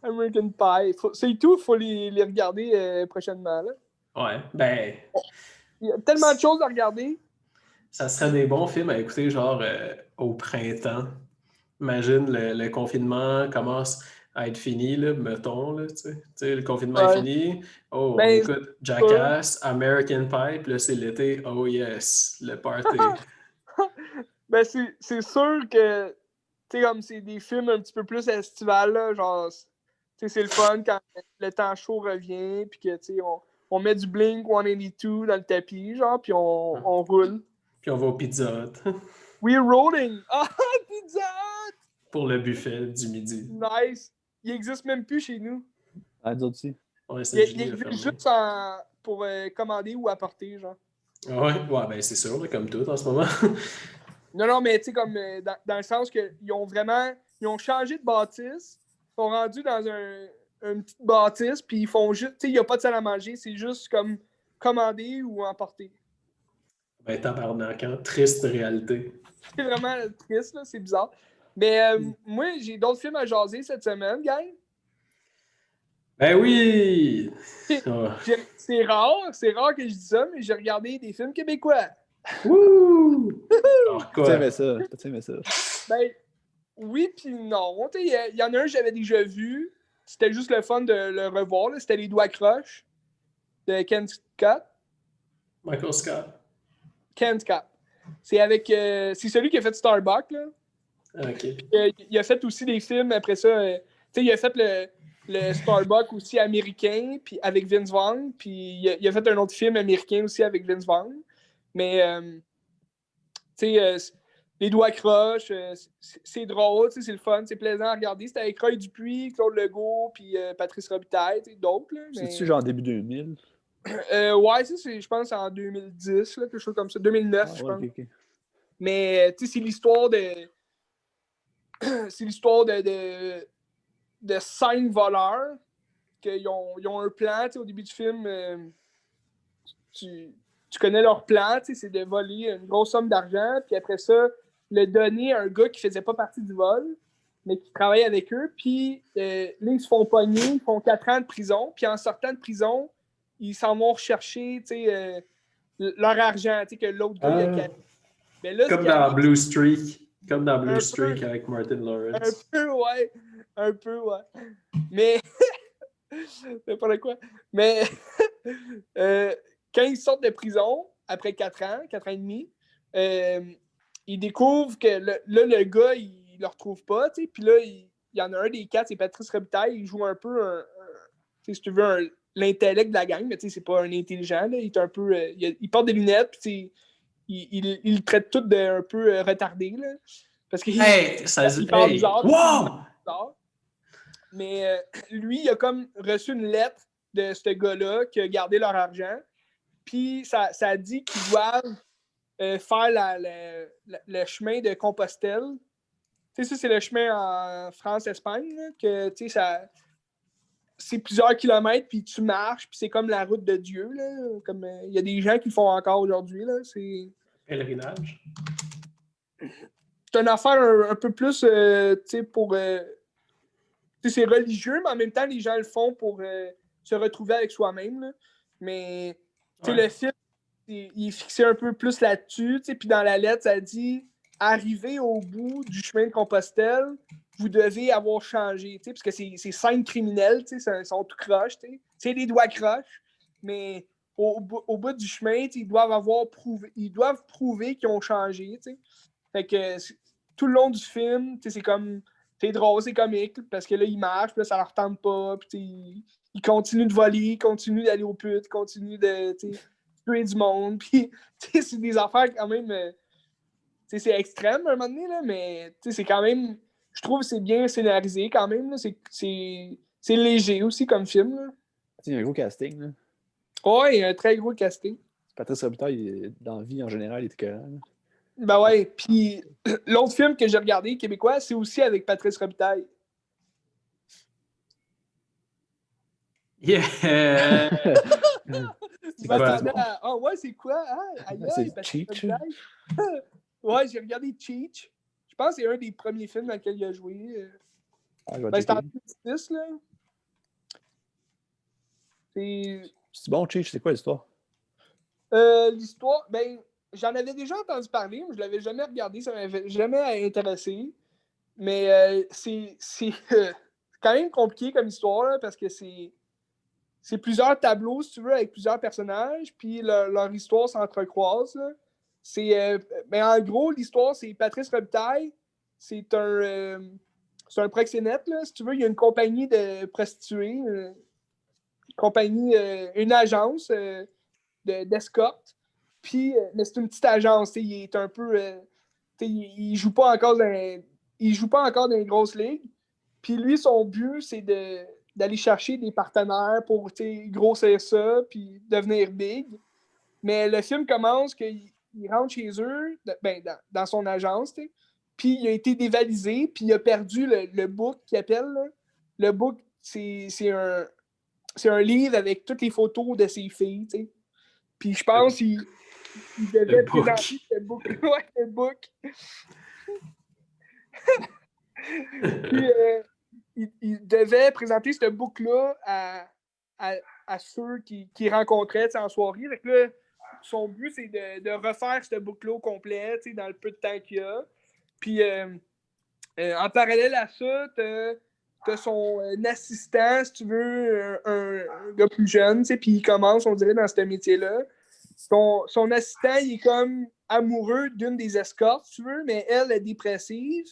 American Pie. C'est tout, il faut les regarder prochainement, là. Ouais, ben... Il y a tellement de choses à regarder. Ça serait des bons films à écouter, genre, au printemps. Imagine, le confinement commence à être fini, là, mettons, là, tu sais, le confinement est fini. Oh, on écoute Jackass, American Pie, puis là, c'est l'été. Oh yes, le party. Ben, c'est sûr que, tu sais, comme c'est des films un petit peu plus estivales, là, genre, tu sais, c'est le fun quand le temps chaud revient, puis que, tu sais, on met du Blink 182 dans le tapis, genre, puis on roule. Puis on va au Pizza Hut. We're rolling! Ah, Pizza Hut! Pour le buffet du midi. Nice! Il n'existe même plus chez nous. Ah, nous autres aussi. Ouais, il existe juste pour commander ou apporter, genre. Ouais, ben c'est sûr, là, comme tout en ce moment. Non, mais tu sais, comme dans le sens qu'ils ont changé de bâtisse, ils sont rendus dans une petite bâtisse, puis ils font juste, tu sais, il n'y a pas de salle à manger, c'est juste comme commander ou emporter. Ben, tabarnak, hein? Triste réalité. C'est vraiment triste, là, c'est bizarre. Mais moi, j'ai d'autres films à jaser cette semaine, gang. Ben oui! C'est rare que je dise ça, mais j'ai regardé des films québécois. Wouh! Alors quoi? T'as aimé ça? Ben, oui puis non. Il y en a un que j'avais déjà vu. C'était juste le fun de le revoir. Là. C'était Les Doigts Croches de Ken Scott. Michael Scott. Ken Scott. C'est avec... c'est celui qui a fait Starbuck, là. OK. Il a fait aussi des films après ça. Il a fait le Starbuck aussi américain puis avec Vince Vaughn. Puis il a fait un autre film américain aussi avec Vince Vaughn. Mais, tu sais, les doigts croches, c'est drôle, c'est le fun, c'est plaisant à regarder. C'était avec Roy Dupuis, Claude Legault, puis Patrice Robitaille, d'autres. C'est-tu genre début 2000? Ouais, ça, c'est, je pense, en 2010, là, quelque chose comme ça. 2009, je pense. Ok. Mais, c'est l'histoire de... c'est l'histoire de 5 voleurs qu'ils ont un plan, au début du film. Tu connais leur plan, c'est de voler une grosse somme d'argent, puis après ça, le donner à un gars qui faisait pas partie du vol, mais qui travaillait avec eux. Puis là, ils se font pogner, ils font 4 ans de prison, puis en sortant de prison, ils s'en vont rechercher leur argent, que l'autre gars, il a gagné. Là, comme dans Blue Streak. Comme dans Blue Streak avec Martin Lawrence. Un peu, ouais. Mais... n'importe quoi. Mais... quand ils sortent de prison, après 4 ans et demi, ils découvrent que le gars, il le retrouve pas, tu sais. Puis là, il y en a un des 4, c'est Patrice Robitaille. Il joue un peu, si tu veux, l'intellect de la gang, mais tu sais, c'est pas un intelligent. Là. Il est un peu... il porte des lunettes, puis il le traite tout d'un peu retardé. Là, parce qu'il il parle bizarre. Wow! Bizarre. Mais lui, il a comme reçu une lettre de ce gars-là qui a gardé leur argent. Puis ça dit qu'ils doivent faire le chemin de Compostelle. Tu sais, ça, c'est le chemin en France-Espagne, que, tu sais, c'est plusieurs kilomètres, puis tu marches, puis c'est comme la route de Dieu, là. Comme, il y a des gens qui le font encore aujourd'hui, là. C'est... Pèlerinage. C'est une affaire un peu plus, tu sais, pour... tu sais, c'est religieux, mais en même temps, les gens le font pour se retrouver avec soi-même, là. Mais... Tu sais, le film, il est fixé un peu plus là-dessus, tu sais, puis dans la lettre, ça dit « Arrivé au bout du chemin de Compostelle, vous devez avoir changé. » Tu sais, parce que c'est 5 criminels, tu sais, ils sont tout croches, tu sais. C'est des doigts croches, mais au bout du chemin, ils doivent prouver qu'ils ont changé, tu sais. Fait que tout le long du film, tu sais, c'est comme... C'est drôle, c'est comique, parce que là, ils marchent, puis là, ça leur tente pas, puis ils continuent de voler, ils continuent d'aller aux putes, ils continuent de tuer du monde, puis c'est des affaires quand même, c'est extrême à un moment donné, là, mais c'est quand même, je trouve que c'est bien scénarisé quand même, là, c'est léger aussi comme film. Là. Il y a un gros casting. Là. Ouais, il y a un très gros casting. Patrice Robitaille, dans la vie en général, il était cohérent. Ben ouais, puis l'autre film que j'ai regardé, québécois, c'est aussi avec Patrice Robitaille. Yeah! C'est quoi? Ah ouais, c'est quoi? Ah, c'est Cheech. Ouais, j'ai regardé Cheech. Je pense que c'est un des premiers films dans lequel il a joué. C'est en 2010, là. C'est bon, Cheech, c'est quoi l'histoire? L'histoire, ben, j'en avais déjà entendu parler, mais je l'avais jamais regardé, ça m'avait jamais intéressé. Mais c'est quand même compliqué comme histoire, là, parce que c'est plusieurs tableaux, si tu veux, avec plusieurs personnages, puis leur histoire s'entrecroise. Ben, en gros, l'histoire, c'est Patrice Robitaille. C'est un proxénète, là, si tu veux. Il y a une compagnie de prostituées, une agence d'escorte. Puis, mais c'est une petite agence. Il est un peu... il joue pas encore dans les grosses ligues. Puis lui, son but, c'est d'aller chercher des partenaires pour grossir ça, puis devenir big. Mais le film commence qu'il rentre chez eux, dans son agence, puis il a été dévalisé, puis il a perdu le book qu'il appelle. Là. Le book, c'est un livre avec toutes les photos de ses filles. T'sais. Puis je pense qu'il devait présenter ce book. Ouais, le book. Puis il devait présenter ce book-là à ceux qui rencontraient en soirée. Fait que là, son but, c'est de refaire ce book-là au complet dans le peu de temps qu'il y a. Puis en parallèle à ça, t'as son assistant, si tu veux, un gars plus jeune, puis il commence, on dirait, dans ce métier-là. Son assistant, il est comme amoureux d'une des escortes, si tu veux, mais elle est dépressive.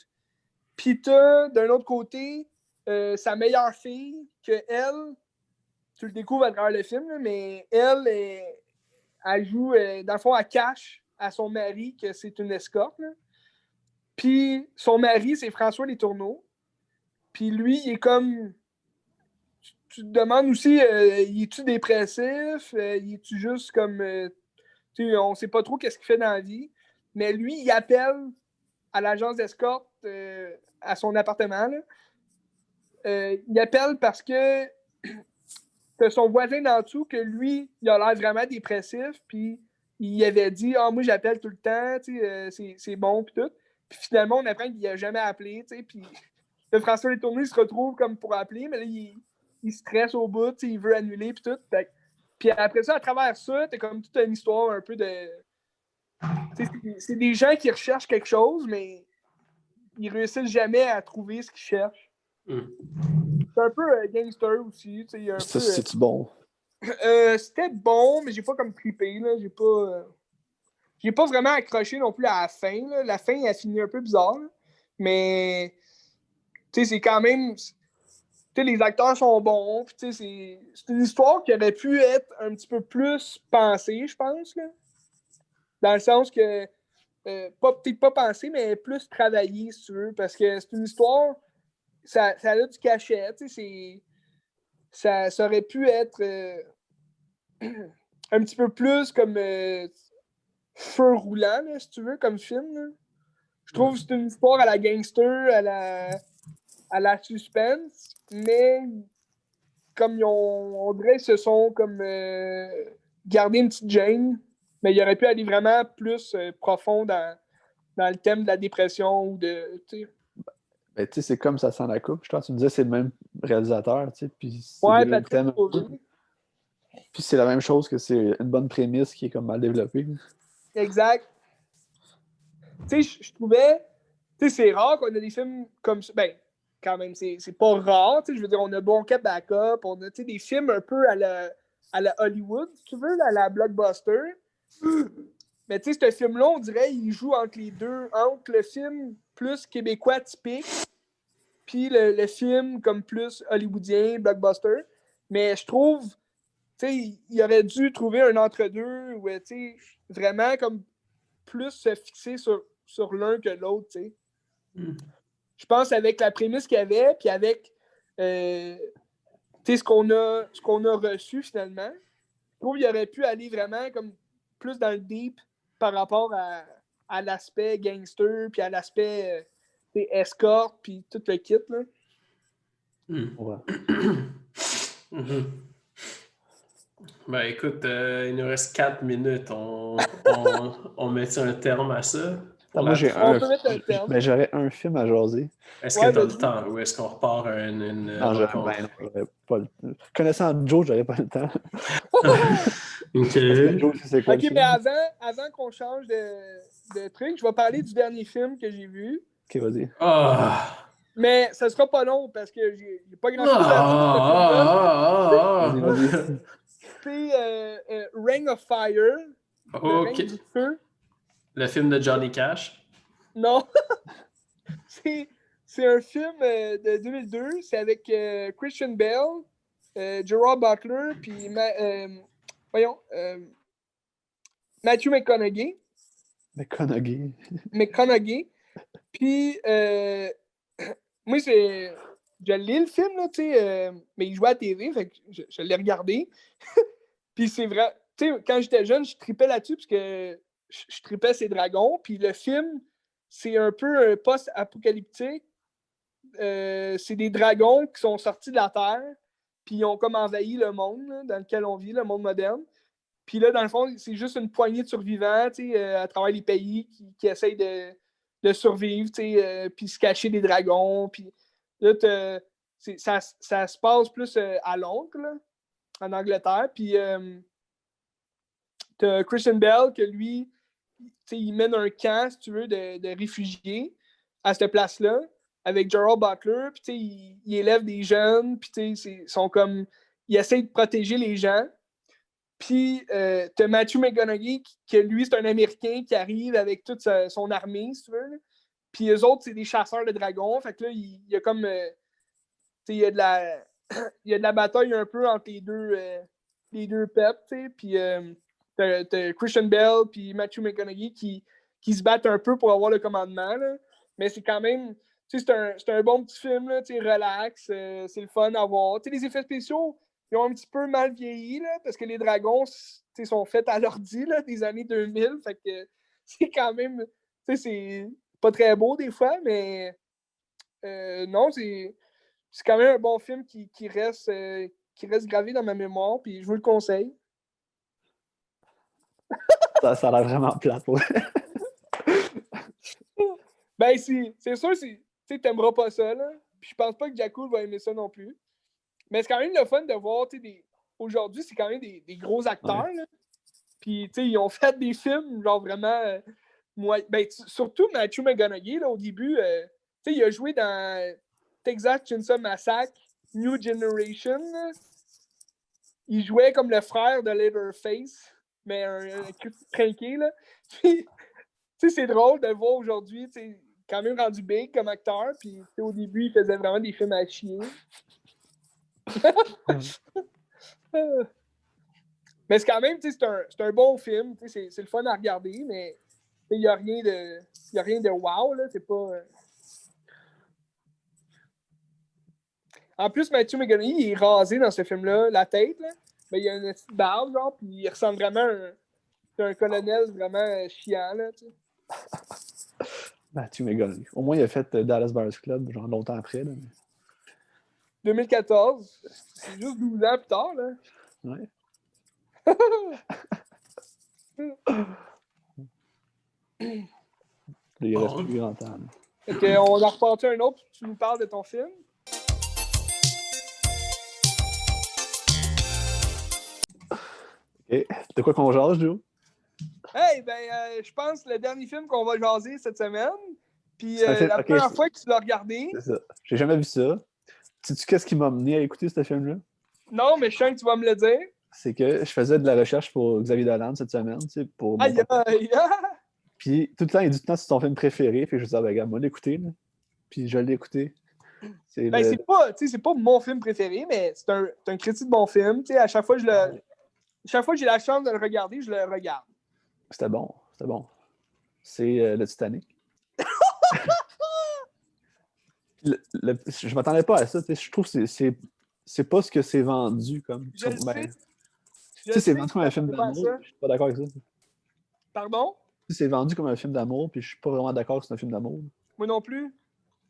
Puis t'as, d'un autre côté, sa meilleure fille, que elle, tu le découvres à travers le film, là, mais elle joue, dans le fond, elle cache à son mari que c'est une escorte. Là. Puis son mari, c'est François Letourneau. Puis lui, il est comme... Tu te demandes aussi, il est-tu dépressif? Il est-tu juste comme... tu sais, on sait pas trop qu'est-ce qu'il fait dans la vie. Mais lui, il appelle à l'agence d'escorte à son appartement. Là. Il appelle parce que c'est son voisin d'en dessous que lui, il a l'air vraiment dépressif. Puis il avait dit « Ah, moi, j'appelle tout le temps. C'est bon. » Puis tout. Puis finalement, on apprend qu'il n'a jamais appelé. Puis le François Letourneau, il se retrouve comme pour appeler. Mais là, il stresse au bout. Il veut annuler. Puis tout. Puis après ça, à travers ça, t'as comme toute une histoire un peu de... C'est des gens qui recherchent quelque chose, mais ils réussissent jamais à trouver ce qu'ils cherchent. C'est un peu gangster aussi. C'est-tu bon? C'était bon, mais j'ai pas comme trippé. Là. J'ai pas vraiment accroché non plus à la fin. Là. La fin, elle finit un peu bizarre. Là. Mais c'est quand même... les acteurs sont bons. C'est une histoire qui aurait pu être un petit peu plus pensée, je pense. Là. Dans le sens que, peut-être pas pensée, mais plus travaillée, si tu veux. Parce que c'est une histoire, ça a du cachet. Ça aurait pu être un petit peu plus comme feu roulant, là, si tu veux, comme film. Là. Je trouve que c'est une histoire à la gangster, à la suspense, mais comme on dirait qu'ils se sont comme gardé une petite gêne, mais il aurait pu aller vraiment plus profond dans le thème de la dépression ou de. Ben, tu sais, c'est comme ça sent la coupe. Je pense que tu me disais c'est le même réalisateur, tu sais, puis c'est Ouais, le même thème. Patrick. Puis c'est la même chose que c'est une bonne prémisse qui est comme mal développée. Exact. Tu sais, je trouvais. Tu sais, c'est rare qu'on a des films comme ça. Ben, quand même, c'est pas rare. Tu sais, je veux dire, on a Bon Cap Backup, on a des films un peu à la Hollywood, si tu veux, à la blockbuster. Mais tu sais, ce film-là, on dirait, il joue entre les deux, entre le film plus québécois typique, puis le film comme plus hollywoodien, blockbuster. Mais je trouve, tu sais, il aurait dû trouver un entre-deux où, tu sais, vraiment comme plus se fixer sur l'un que l'autre, tu sais. Je pense avec la prémisse qu'il y avait, puis avec ce qu'on a reçu finalement, je trouve qu'il aurait pu aller vraiment comme plus dans le deep par rapport à l'aspect gangster, puis à l'aspect escorte, puis tout le kit. Là. Ouais. Ben écoute, il nous reste 4 minutes. On met un terme à ça? Moi, On peut mettre un terme. Ben, j'aurais un film à jaser. Est-ce que tu as le temps ou est-ce qu'on repart une Non, rencontre? j'aurais pas le temps. Connaissant Joe, j'aurais pas le temps. OK. Joe, c'est quoi OK, le mais film? avant qu'on change de truc, je vais parler du dernier film que j'ai vu. Ok, vas-y. Ah! Mais ça sera pas long parce que j'ai pas grand-chose à dire sur ce film-là. Vas-y. C'est Ring of Fire. Le OK. règne du feu. Le film de Johnny Cash. Non. c'est un film de 2002. C'est avec Christian Bale, Gerard Butler, puis Matthew McConaughey. McConaughey. Puis moi, je lis le film, là, mais il jouait à la TV, fait que je l'ai regardé. Puis c'est vrai, tu sais, quand j'étais jeune, je tripais là-dessus parce que je tripais ces dragons. Puis le film, c'est un peu post-apocalyptique. C'est des dragons qui sont sortis de la Terre, puis ils ont comme envahi le monde là, dans lequel on vit, le monde moderne. Puis là, dans le fond, c'est juste une poignée de survivants à travers les pays qui essayent de survivre, puis se cacher des dragons. Puis là, ça se passe plus à Londres, là, en Angleterre. Puis t'as Christian Bale que lui, il mène un camp, si tu veux, de réfugiés à cette place-là, avec Gerald Butler. Puis il élève des jeunes, puis il essaie de protéger les gens. Puis, t'as Matthew McConaughey, que lui, c'est un Américain qui arrive avec toute son armée, si tu veux. Là. Puis, eux autres, c'est des chasseurs de dragons. Fait que là, il y a comme... il y a de la bataille un peu entre les deux peuples, tu sais. Puis, t'as Christian Bale puis Matthew McConaughey qui se battent un peu pour avoir le commandement, là. Mais c'est quand même, tu sais, c'est un bon petit film, là, tu sais, relax, c'est le fun à voir. Tu sais, les effets spéciaux, ils ont un petit peu mal vieilli, là, parce que les dragons, tu sais, sont faits à l'ordi, là, des années 2000, fait que c'est quand même, tu sais, c'est pas très beau des fois, mais non, c'est quand même un bon film qui reste gravé dans ma mémoire, puis je vous le conseille. Ça a l'air vraiment plate. Ouais. Ben, c'est sûr, tu t'aimeras pas ça, là. Puis je pense pas que Jakku va aimer ça non plus. Mais c'est quand même le fun de voir, tu sais, aujourd'hui, c'est quand même des gros acteurs, Ouais. là. Puis, tu sais, ils ont fait des films, genre vraiment. Ben, surtout Matthew McConaughey, là, au début, tu sais, il a joué dans Texas Chainsaw Massacre, New Generation. Là. Il jouait comme le frère de Leatherface, mais un crinqué, là. Puis, tu sais, c'est drôle de le voir aujourd'hui, tu sais, quand même rendu big comme acteur, puis au début, il faisait vraiment des films à chier. Mais c'est quand même, tu sais, c'est un bon film, tu sais, c'est le fun à regarder, mais il n'y a rien de wow, là, c'est pas... En plus, Matthew McConaughey, il est rasé dans ce film-là, la tête, là, mais il a une petite barbe, genre, puis il ressemble vraiment à un colonel vraiment chiant, là, tu sais. Matthew McConaughey. Au moins, il a fait Dallas Buyers Club, genre longtemps après. Là. 2014, c'est juste 12 ans plus tard, là. Ouais. Il reste plus grand temps. Là. Fait qu'on en repartit un autre, tu nous parles de ton film. OK. De quoi qu'on jase, Joe? Hey, ben, je pense que le dernier film qu'on va jaser cette semaine, puis C'est un film- la ok, première fois que tu l'as regardé, C'est ça. J'ai jamais vu ça. Sais-tu qu'est-ce qui m'a amené à écouter ce film-là? non, mais je sens que tu vas me le dire. C'est que je faisais de la recherche pour Xavier Dolan cette semaine, tu sais, pour mon Aïe, podcast. aïe, Puis tout le temps, il dit tout le temps c'est son film préféré. Puis je me disais, ah, ben, regarde, moi l'écouter. Là. Puis je l'ai écouté. C'est Ben, le... c'est pas mon film préféré, mais c'est un critique de bon film. Tu sais, à chaque fois que j'ai la chance de le regarder, je le regarde. C'était bon. C'était bon. C'est le Titanic. Je m'attendais pas à ça. Je trouve que c'est pas ce que c'est vendu comme. Je le sais. Tu sais, c'est vendu comme un film d'amour. Je suis pas d'accord avec ça. Pardon? C'est vendu comme un film d'amour, puis je suis pas vraiment d'accord que c'est un film d'amour. Moi non plus.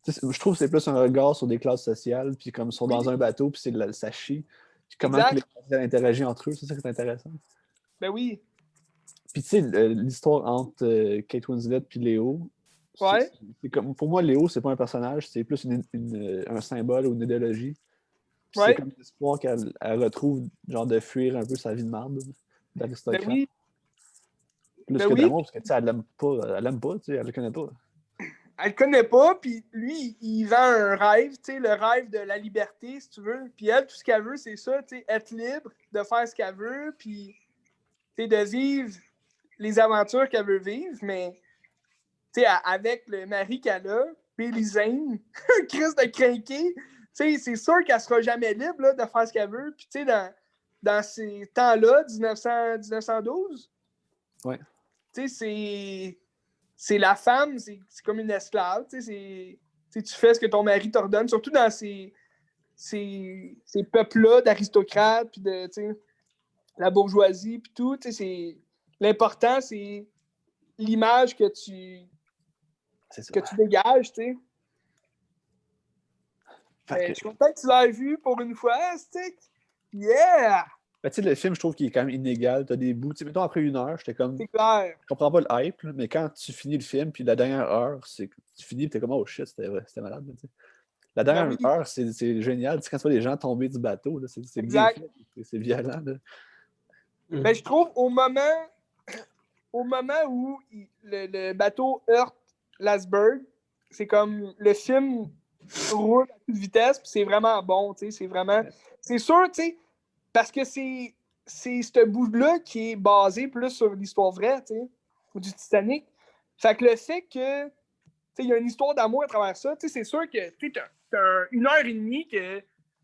Je trouve que c'est plus un regard sur des classes sociales, puis comme ils sont dans un bateau, puis ça chie. Puis comment que les classes interagissent entre eux, c'est ça qui est intéressant. Ben oui. Puis tu sais, l'histoire entre Kate Winslet puis Léo, Ouais. c'est comme, pour moi, Léo, c'est pas un personnage, c'est plus un symbole ou une idéologie. Puis Ouais. c'est comme l'espoir qu'elle retrouve, genre de fuir un peu sa vie de marde, d'aristocrate. Ben oui. Plus Ben que oui. d'amour, parce que tu sais, elle l'aime pas, tu sais, elle le connaît pas. Elle le connaît pas, puis lui, il vend un rêve, tu sais, le rêve de la liberté, si tu veux. Puis elle, tout ce qu'elle veut, c'est ça, tu sais, être libre, de faire ce qu'elle veut, puis, tu sais, de vivre les aventures qu'elle veut vivre, mais, tu sais, avec le mari qu'elle a, Billy Zane, un Christ de crinqué, tu sais, c'est sûr qu'elle sera jamais libre, là, de faire ce qu'elle veut. Puis, tu sais, dans ces temps-là, 1912, Ouais. tu sais, c'est la femme, c'est comme une esclave, tu sais, tu fais ce que ton mari t'ordonne, surtout dans ces peuples-là d'aristocrates, puis de, tu sais, la bourgeoisie, puis tout, tu sais, l'important, c'est l'image que tu dégages, tu sais. Je suis content que tu l'aies vu pour une fois, stick. Yeah! Ben, tu sais, le film, je trouve qu'il est quand même inégal. T'as des bouts. Tu sais, mettons, après 1 heure, j'étais comme. C'est clair. Je comprends pas le hype, là, mais quand tu finis le film, puis la dernière heure, tu finis, t'es comme, oh shit, c'était malade. Là, la dernière heure, c'est génial. Tu sais, quand tu vois les gens tomber du bateau, là, c'est bien fait. C'est violent. Là. Ben, je trouve, au moment où le bateau heurte l'iceberg, c'est comme le film roule à toute vitesse, puis c'est vraiment bon, tu sais, c'est vraiment... C'est sûr, tu sais, parce que c'est ce bout-là qui est basé plus sur l'histoire vraie, tu sais, ou du Titanic. Fait que le fait que, tu sais, il y a une histoire d'amour à travers ça, tu sais, c'est sûr que, tu sais, t'as 1 heure et demie que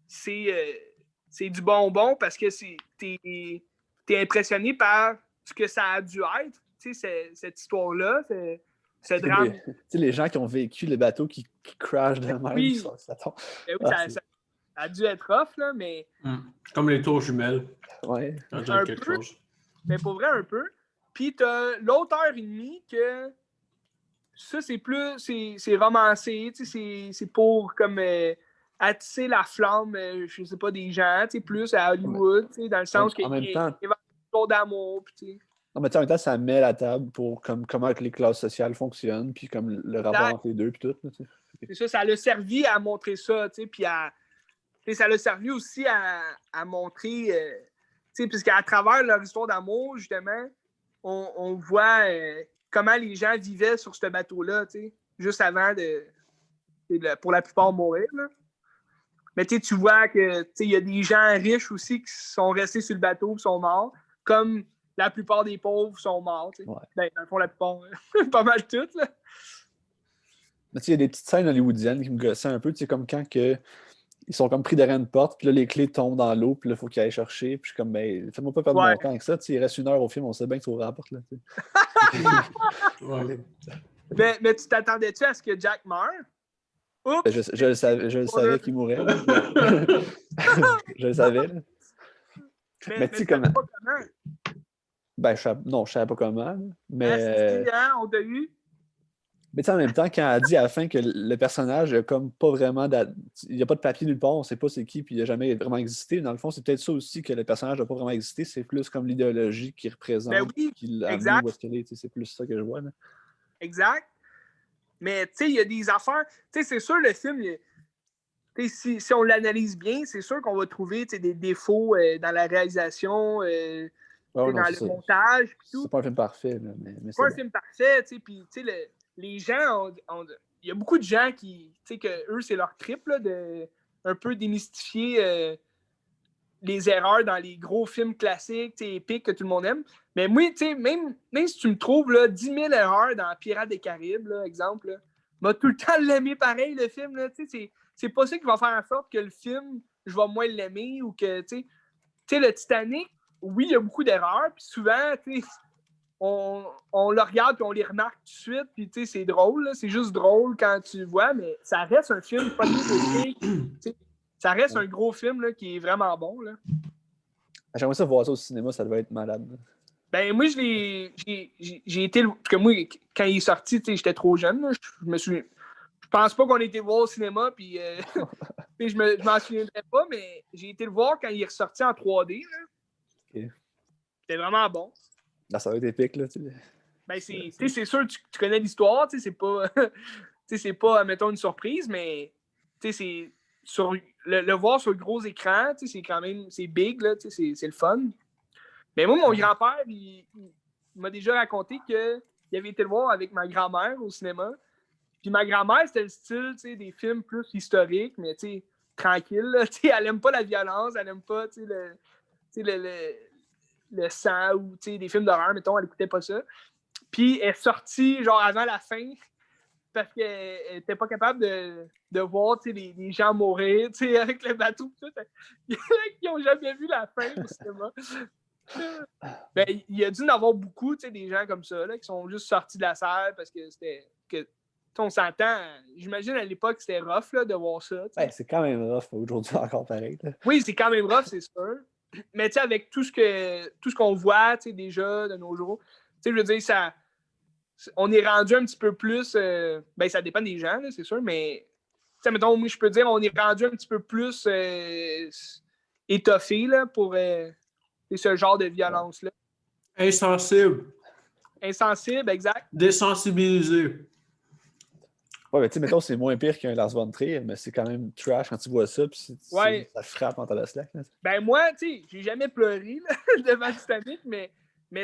c'est du bonbon parce que t'es impressionné par ce que ça a dû être, tu sais, cette histoire-là. ce drame. Tu sais, les gens qui ont vécu le bateau qui crash de même, Oui. ça tombe. Ben oui, Ah, ça a dû être rough, là, mais Comme les tours jumelles. Ouais. Genre quelque chose. mais pour vrai, un peu. Puis t'as l'autre heure et demie que ça, c'est plus, c'est romancé, tu sais, c'est pour comme attiser la flamme, je sais pas, des gens, tu sais, plus à Hollywood, tu sais, dans le sens qu'il En même y temps, a une histoire d'amour, puis tu sais. non, mais tu sais, en même temps, ça met la table pour comment que les classes sociales fonctionnent, puis comme le rapport entre les deux, puis tout. Là, tu sais. C'est ça, ça l'a servi à montrer ça, tu sais, puis ça l'a servi aussi à montrer, tu sais, puisqu'à travers leur histoire d'amour, justement, on voit comment les gens vivaient sur ce bateau-là, tu sais, juste avant pour la plupart mourir, là. Mais tu vois que il y a des gens riches aussi qui sont restés sur le bateau et sont morts, comme la plupart des pauvres sont morts. Ouais. Ben, dans le fond, la plupart, pas mal toutes. Là. Mais il y a des petites scènes hollywoodiennes qui me gossaient un peu, tu sais, comme quand que, ils sont comme pris derrière une porte, puis là, les clés tombent dans l'eau, puis là, il faut qu'ils aillent chercher. Puis je suis comme, ben, faites-moi pas perdre mon temps avec ça. Tu sais, il reste 1 heure au film, on sait bien que ça ouvre la porte. Là, ouais. mais tu t'attendais-tu à ce que Jack meure? Ben, je le savais qu'il mourrait. Je le savais. Là. Mais tu sais comment? Pas comment? Ben, non, je savais pas comment. Mais. On t'a eu? Mais tu sais, en même temps, quand elle dit à la fin que le personnage a comme pas vraiment. Il n'y a pas de papier nulle part, on sait pas c'est qui, puis il n'a jamais vraiment existé. Dans le fond, c'est peut-être ça aussi que le personnage n'a pas vraiment existé. C'est plus comme l'idéologie qu'il représente, ben oui, qui l'a amené où est-ce qu'elle est. C'est plus ça que je vois. Là. Exact. Mais tu sais, il y a des affaires. Tu sais, c'est sûr, le film, si on l'analyse bien, c'est sûr qu'on va trouver des défauts dans la réalisation, dans le montage. C'est pas un film parfait. Là, mais c'est pas un film parfait. Puis les gens, il y a beaucoup de gens qui, que eux, c'est leur trip là, de un peu démystifier les erreurs dans les gros films classiques, épiques que tout le monde aime. Mais moi, même si tu me trouves là, 10 000 erreurs dans Pirates des Caraïbes, là, exemple, m'a tout le temps l'aimer pareil, le film. Là, c'est pas ça qui va faire en sorte que le film, je vais moins l'aimer ou que, tu sais, le Titanic, oui, il y a beaucoup d'erreurs, puis souvent, on le regarde puis on les remarque tout de suite, puis c'est drôle, là, c'est juste drôle quand tu le vois, mais ça reste un film pas de ça reste un gros film là, qui est vraiment bon. Là. J'aimerais ça voir ça au cinéma, ça devait être malade. Là. Ben moi, j'ai été... Parce que moi, quand il est sorti, j'étais trop jeune. Là, je pense pas qu'on ait été le voir au cinéma, puis je m'en souviendrai pas, mais j'ai été le voir quand il est ressorti en 3D. Là. Okay. C'était vraiment bon. Là, ça va être épique, là. Ben, c'est sûr, tu connais l'histoire, c'est pas... c'est pas, mettons, une surprise, mais c'est... Sur le voir sur le gros écran, c'est quand même... C'est big, là, c'est le fun. Mais moi, mon grand-père, il m'a déjà raconté qu'il avait été le voir avec ma grand-mère au cinéma. Puis ma grand-mère, c'était le style des films plus historiques, mais tranquille. Là, elle aime pas la violence, elle aime pas le sang ou des films d'horreur, mettons, elle écoutait pas ça. Puis elle est sortie genre avant la fin parce qu'elle était pas capable de voir les gens mourir avec le bateau. Qui n'ont jamais vu la fin au cinéma. Ben, il y a dû en avoir beaucoup, des gens comme ça, là, qui sont juste sortis de la salle parce que c'était... on s'entend, j'imagine à l'époque, c'était rough là, de voir ça. Ouais, c'est quand même rough aujourd'hui encore pareil. Là. Oui, c'est quand même rough, c'est sûr. Mais avec tout ce qu'on voit déjà de nos jours, je veux dire, ça, on est rendu un petit peu plus... ben, ça dépend des gens, là, c'est sûr, mais mettons, moi, je peux dire, on est rendu un petit peu plus étoffé là, pour... c'est ce genre de violence-là. Insensible. Insensible, exact. Désensibilisé. Ouais, mais tu sais, mettons, c'est moins pire qu'un Lars von Trier, mais c'est quand même trash quand tu vois ça, puis ça frappe en ta slack. Là. Ben moi, tu sais, j'ai jamais pleuré là, devant Titanic, mais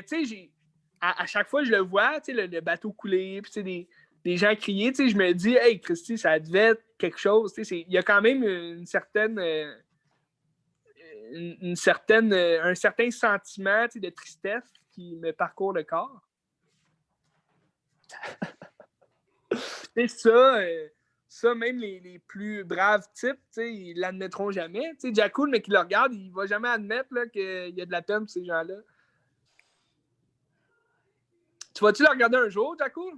tu sais, à chaque fois que je le vois, tu sais, le bateau coulé, puis tu sais, des gens crier, tu sais, je me dis, hey, Christy, ça devait être quelque chose, tu sais, il y a quand même un certain sentiment de tristesse qui me parcourt le corps. C'est ça, même les plus braves types, ils l'admettront jamais. Jack Cool, mais qui le regarde, il va jamais admettre qu'il y a de la peine pour ces gens-là. Tu vas-tu le regarder un jour, Jack Cool?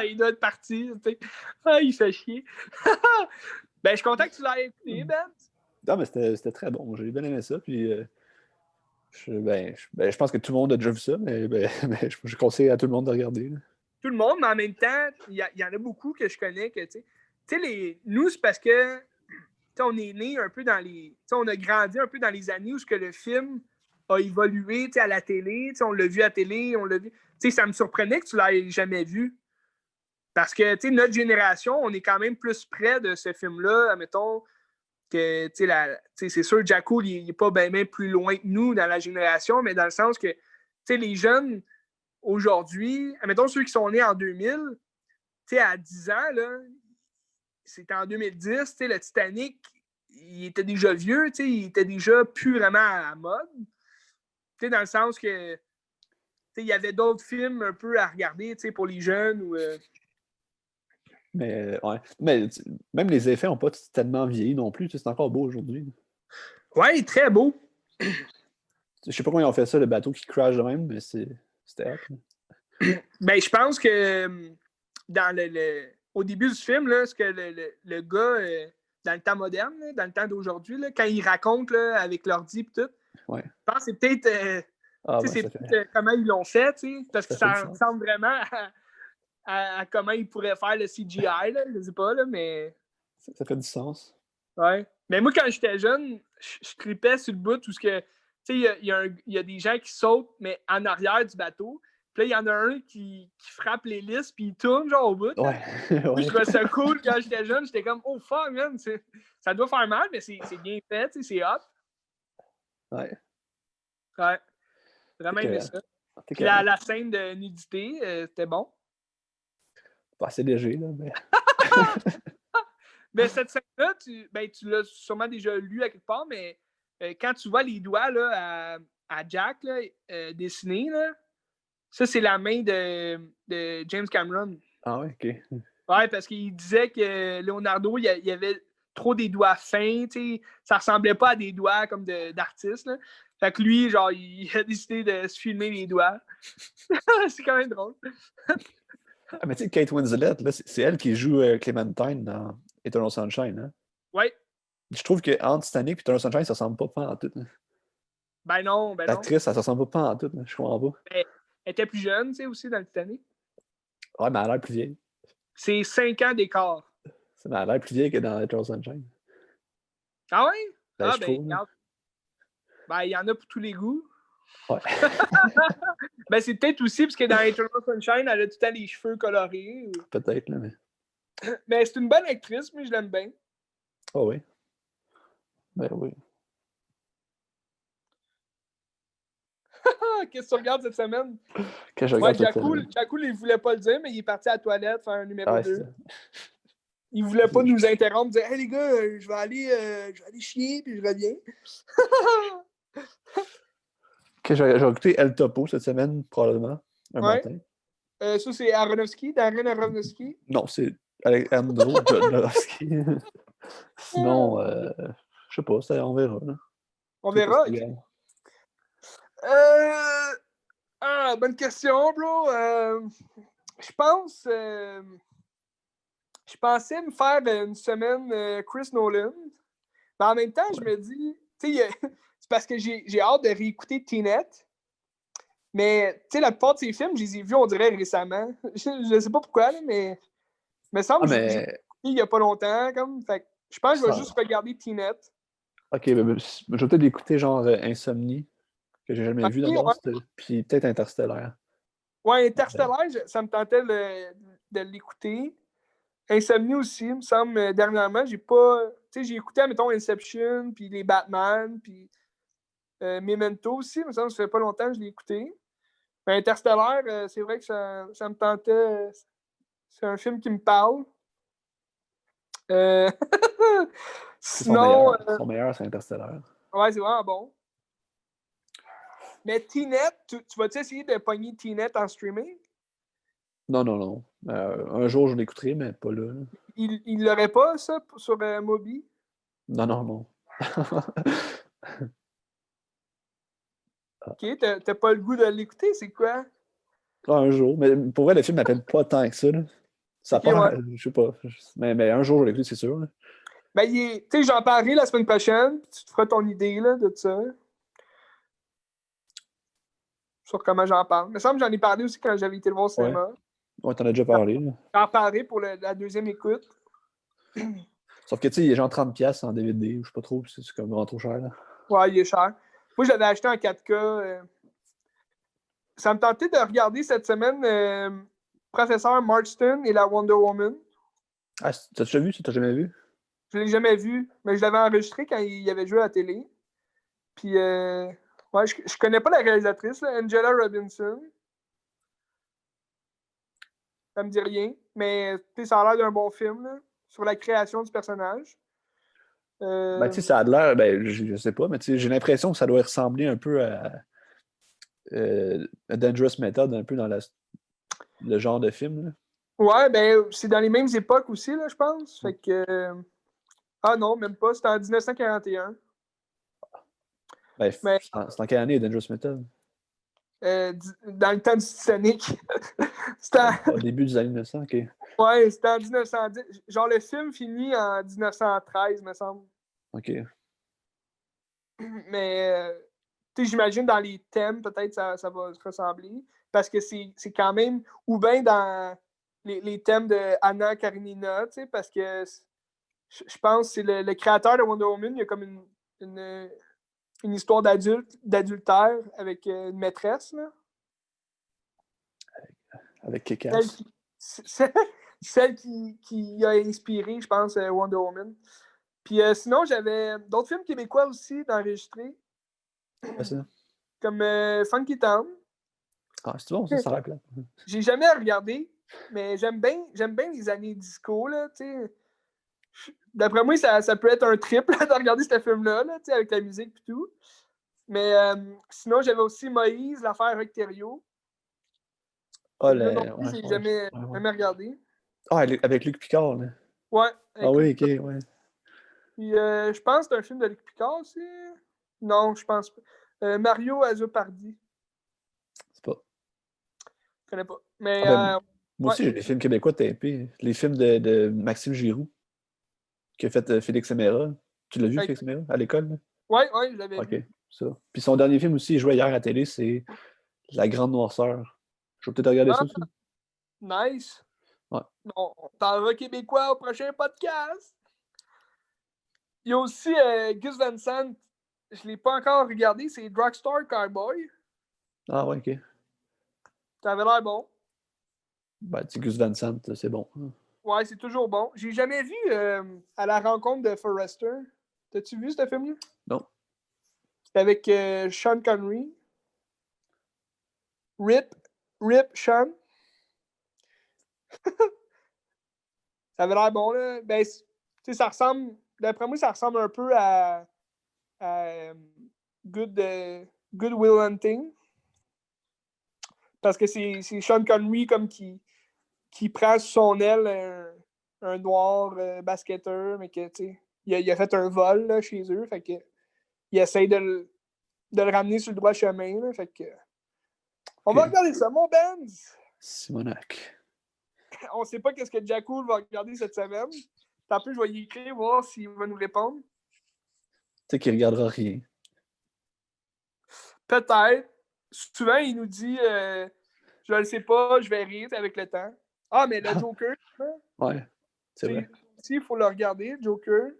Il doit être parti. Il fait chier. Ben, je suis content que tu l'aies écouté, Ben. Non, mais c'était très bon. J'ai bien aimé ça. Puis, je pense que tout le monde a déjà vu ça, mais je conseille à tout le monde de regarder. Là. Tout le monde, mais en même temps, il y en a beaucoup que je connais que, tu sais, nous, c'est parce que on est né un peu dans les. On a grandi un peu dans les années où ce que le film a évolué à la télé. On l'a vu à la télé, on l'a vu. Ça me surprenait que tu l'aies jamais vu. Parce que notre génération, on est quand même plus près de ce film-là, admettons, que c'est sûr, Jacko, il n'est pas bien plus loin que nous dans la génération, mais dans le sens que les jeunes aujourd'hui, admettons ceux qui sont nés en 2000, à 10 ans, là, c'était en 2010, le Titanic, il était déjà vieux, il était déjà plus vraiment à la mode. Dans le sens que il y avait d'autres films un peu à regarder pour les jeunes. Ou, Mais, ouais. Mais même les effets n'ont pas tellement vieilli non plus. C'est encore beau aujourd'hui. Ouais, très beau. Je sais pas comment ils ont fait ça, le bateau qui crash de même, mais c'était hot. Ben, je pense que dans au début du film, là, ce que le gars, dans le temps moderne, là, dans le temps d'aujourd'hui, là, quand il raconte là, avec l'ordi et tout, ouais. je pense que c'est peut-être comment ils l'ont fait, parce que ça ressemble vraiment à comment ils pourraient faire le CGI, là, je sais pas, là, mais... Ça fait du sens. Ouais. Mais moi, quand j'étais jeune, je tripais sur le bout où il y a des gens qui sautent, mais en arrière du bateau. Puis là, il y en a un qui frappe l'hélice, puis il tourne, genre, au bout. Ouais. Moi, je trouvais ça cool quand j'étais jeune. J'étais comme, oh fuck, man, ça doit faire mal, mais c'est bien fait, c'est hot. Ouais. Ouais. Vraiment aimé ça. Puis la scène de nudité, c'était bon. Pas assez léger, là, mais... Mais cette scène-là, tu l'as sûrement déjà lu à quelque part, mais quand tu vois les doigts là, à Jack là, dessinés, là, ça, c'est la main de James Cameron. Ah ouais, OK. Ouais, parce qu'il disait que Leonardo, il y avait trop des doigts fins, tu sais, ça ressemblait pas à des doigts comme d'artiste. Là. Fait que lui, genre, il a décidé de se filmer les doigts. C'est quand même drôle. Ah, mais tu sais, Kate Winslet, là, c'est elle qui joue Clementine dans Eternal Sunshine. Hein? Ouais. Je trouve qu'entre Titanic et Eternal Sunshine, ça ressemble pas en tout. Hein. Ben non. L'actrice, ça ressemble pas en tout. Hein. Je comprends pas. Elle était plus jeune, tu sais, aussi, dans le Titanic. Ouais, mais elle a l'air plus vieille. C'est 5 ans d'écart. Elle a l'air plus vieille que dans Eternal Sunshine. Ah ouais? Ben, je trouve, regarde. Ben, il y en a pour tous les goûts. Ouais. Ben, c'est peut-être aussi parce que dans Eternal Sunshine, elle a tout le temps les cheveux colorés. Peut-être, là, mais... Mais c'est une bonne actrice, mais je l'aime bien. Ah oui. Ben oui. Qu'est-ce que tu regardes cette semaine? Que je regarde Jacko, il voulait pas le dire, mais il est parti à la toilette faire un numéro 2. Ça. Il voulait pas nous interrompre, dire « Hey les gars, je vais aller chier, puis je reviens. » Que j'ai écouté El Topo cette semaine, probablement, un matin. Ça, c'est Aronofsky, Darren Aronofsky? Non, c'est Alejandro Jodorowsky. Sinon, je sais pas, on verra. Là. On verra. Bonne question, bro. Je pensais me faire une semaine Chris Nolan. Mais en même temps, je me dis, tu sais, c'est parce que j'ai hâte de réécouter Tenet. Mais, tu sais, la plupart de ces films, je les ai vus, on dirait, récemment. Je sais pas pourquoi, là, mais il me semble que j'ai écouté il y a pas longtemps. Fait que je pense que je vais juste regarder Tenet. Ok, je vais peut-être écouter genre Insomnie, que j'ai jamais vu d'abord, puis peut-être Interstellaire. Ouais, Interstellaire, ça me tentait de l'écouter. Insomnie aussi, il me semble, dernièrement, j'ai pas... Tu sais, j'ai écouté, mettons, Inception, puis les Batman, puis Memento aussi, il me semble, ça fait pas longtemps que je l'ai écouté. Mais Interstellaire, c'est vrai que ça me tentait... c'est un film qui me parle. Sinon... Son meilleur, c'est Interstellaire. Ouais, c'est vraiment bon. Mais Tenet, tu vas-tu essayer de pogner Tenet en streaming? Non. Un jour, je l'écouterai, mais pas là. Il l'aurait pas, ça, sur Mobi? Non. Ok, t'as pas le goût de l'écouter, c'est quoi? Un jour. Mais pour vrai, le film m'appelle pas tant que ça. Là. Ça Ok, part, ouais. je sais pas. Mais un jour, je l'écoute, c'est sûr. Là. Ben, tu sais, j'en parlerai la semaine prochaine, puis tu te feras ton idée là, de ça. Sur comment j'en parle. Il me semble que j'en ai parlé aussi quand j'avais été le voir au Ouais. cinéma. Ouais, t'en as déjà parlé. Là. J'en parlerai pour la deuxième écoute. Sauf que, tu sais, il est genre 30$ en DVD, ou je sais pas trop, c'est comme vraiment trop cher. Là. Ouais, il est cher. Moi, je l'avais acheté en 4K. Ça me tentait de regarder cette semaine Professeur Marston et la Wonder Woman. Ah, t'as déjà vu ça? T'as jamais vu? Je l'ai jamais vu, mais je l'avais enregistré quand il avait joué à la télé. Puis, ouais, je connais pas la réalisatrice, là, Angela Robinson. Ça me dit rien, mais ça a l'air d'un bon film là, sur la création du personnage. Ben, tu sais, ça a l'air, ben, je sais pas, mais tu sais, j'ai l'impression que ça doit ressembler un peu à Dangerous Method, un peu dans le genre de film. Là. Ouais, ben, c'est dans les mêmes époques aussi, là, je pense. Fait que. Ah non, même pas. C'était en 1941. Ben, Mais c'est en quelle année, Dangerous Method? dans le temps du Titanic. C'était Au début des années 1900, ok. ouais, c'était en 1910. Genre, le film finit en 1913, me semble. Ok. Mais, tu sais, j'imagine dans les thèmes, peut-être ça va se ressembler. Parce que c'est quand même. Ou bien dans les thèmes de Anna Karenina, tu sais, parce que je pense que c'est le créateur de Wonder Woman, il y a comme une histoire d'adultère avec une maîtresse, là. Avec Celle Kick-Ass. qui, celle qui a inspiré, je pense, Wonder Woman. Puis sinon, j'avais d'autres films québécois aussi d'enregistrer, Ouais, ça. comme Funky Town. Ah, c'est bon, ça a l'air plat. J'ai jamais regardé, mais j'aime bien les années disco, là, tu sais. D'après moi, ça peut être un trip là, de regarder ce film-là, là, avec la musique et tout. Mais sinon, j'avais aussi Moïse, l'affaire avec Thériault. Ah, Celui-là non plus, ouais, j'ai ouais, jamais, ouais. jamais regardé. Ah, avec Luc Picard, là. Ouais, Ah avec oui, Luc ok, Picard. ouais. Puis je pense que c'est un film de Luc Picard aussi. Non, je pense pas. Mario Azopardi. C'est pas. Je connais pas. Mais Ah, ben, moi ouais. aussi, j'ai des films québécois tapés. Les films de Maxime Giroux, qui a fait Félix Séméra. Tu l'as vu, Avec... Félix Séméra, à l'école? Là? Ouais, je l'avais Ok, vu. ça. Puis son dernier film aussi, il jouait hier à la télé, c'est La Grande Noirceur. Je vais peut-être regarder Ah, ça aussi. nice. Ouais. On parlera québécois au prochain podcast. Il y a aussi Gus Van Sant. Je ne l'ai pas encore regardé. C'est Drugstore Cowboy. Ah ouais, ok. Ça avait l'air bon. Ben, tu sais, Gus Van Sant, c'est bon. Ouais, c'est toujours bon. J'ai jamais vu À la rencontre de Forrester. T'as-tu vu ce film-là? Non. C'est avec Sean Connery. Rip Sean. Ça avait l'air bon, là. Ben, tu sais, ça ressemble. D'après moi, ça ressemble un peu à Good Will Hunting. Parce que c'est Sean Connery comme qui prend sous son aile un noir basketteur, mais que, tu sais, il a fait un vol là, chez eux. Fait que il essaye de le ramener sur le droit chemin. Là, fait que, on va regarder ça, mon Benz. Simonac. On sait pas qu'est-ce que Jack Cool va regarder cette semaine. Tant peu, je vais y écrire, voir s'il va nous répondre. Tu sais qu'il regardera rien. Peut-être. Souvent, il nous dit je ne le sais pas, je vais rire avec le temps. Ah, mais le Joker, Ouais, c'est vrai. aussi, il faut le regarder, Joker.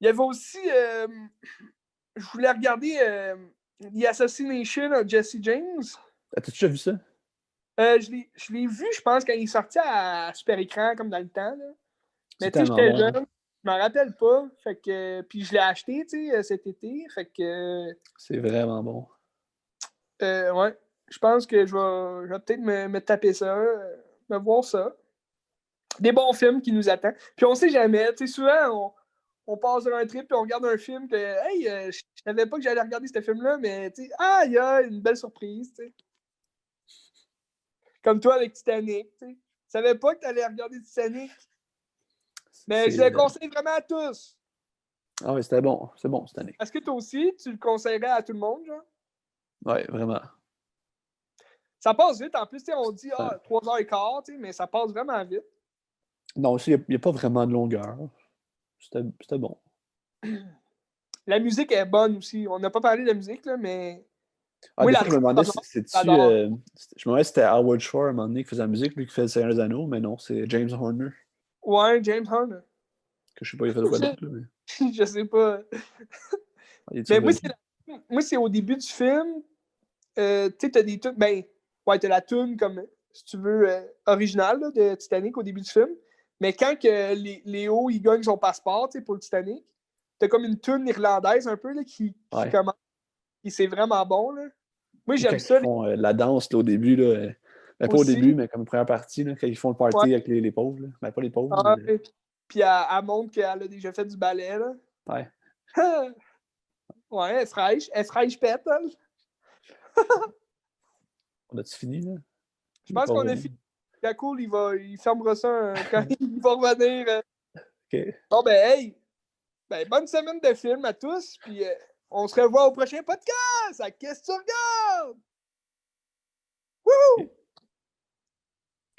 Il y avait aussi je voulais regarder The Assassination of Jesse James. T'as-tu déjà vu ça? Je l'ai vu, je pense, quand il est sorti à super écran, comme dans le temps. Là. Mais tu sais, j'étais jeune, je m'en rappelle pas. Fait que, puis je l'ai acheté, tu sais, cet été. Fait que. C'est vraiment bon. Ouais. Je pense que je vais peut-être me taper ça, me voir ça. Des bons films qui nous attendent. Puis on sait jamais, tu sais, souvent, on passe sur un trip et on regarde un film que, hey, je savais pas que j'allais regarder ce film-là, mais, tu sais, il y a une belle surprise, tu sais. Comme toi avec Titanic, tu sais. Je savais pas que tu allais regarder Titanic. Mais je le conseille vraiment à tous. Ah oui, c'était bon. C'est bon, Titanic. Est-ce que toi aussi, tu le conseillerais à tout le monde, genre? Ouais, vraiment. Ça passe vite. En plus, on dit 3h15, mais ça passe vraiment vite. Non, aussi, il n'y a pas vraiment de longueur. C'était bon. La musique est bonne aussi. On n'a pas parlé de la musique, là, mais. Ah, Oui, des la fois, je me demandais trame si j'adore. je me demandais si c'était Howard Shore à un moment donné qui faisait la musique, lui qui fait le Seigneur des Anneaux, mais non, c'est James Horner. Ouais, James Horner. Que je sais pas, il fait quoi d'autre, là, mais. Je sais pas. Il est Mais revenu. moi, c'est au début du film. Tu sais, t'as des tunes. Ben, ouais, t'as la tune comme, si tu veux, originale là, de Titanic au début du film. Mais quand que Léo il gagne son passeport pour le Titanic, t'as comme une tune irlandaise un peu là, qui Ouais. commence. Et c'est vraiment bon. Là. Moi, Ou j'aime quand ils ça font la danse là, au début, là, ben, pas au aussi. début, mais comme première partie, là, quand ils font le party Ouais. avec les pauvres. Là. Ben, pas les pauvres, Ah, mais. puis elle montre qu'elle a déjà fait du ballet. Là. Ouais. Ouais, elle est fraîche pète. Elle. On a-tu fini, là? Je Il est pense pas qu'on a revenu. fini. Cool, il fermera ça quand il va revenir. OK. Bon, ben, hey! Ben, bonne semaine de film à tous, puis on se revoit au prochain podcast! À Qu'est-ce que tu regardes? Wouhou!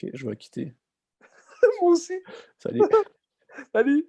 OK, je vais quitter. Moi aussi. Salut. Salut!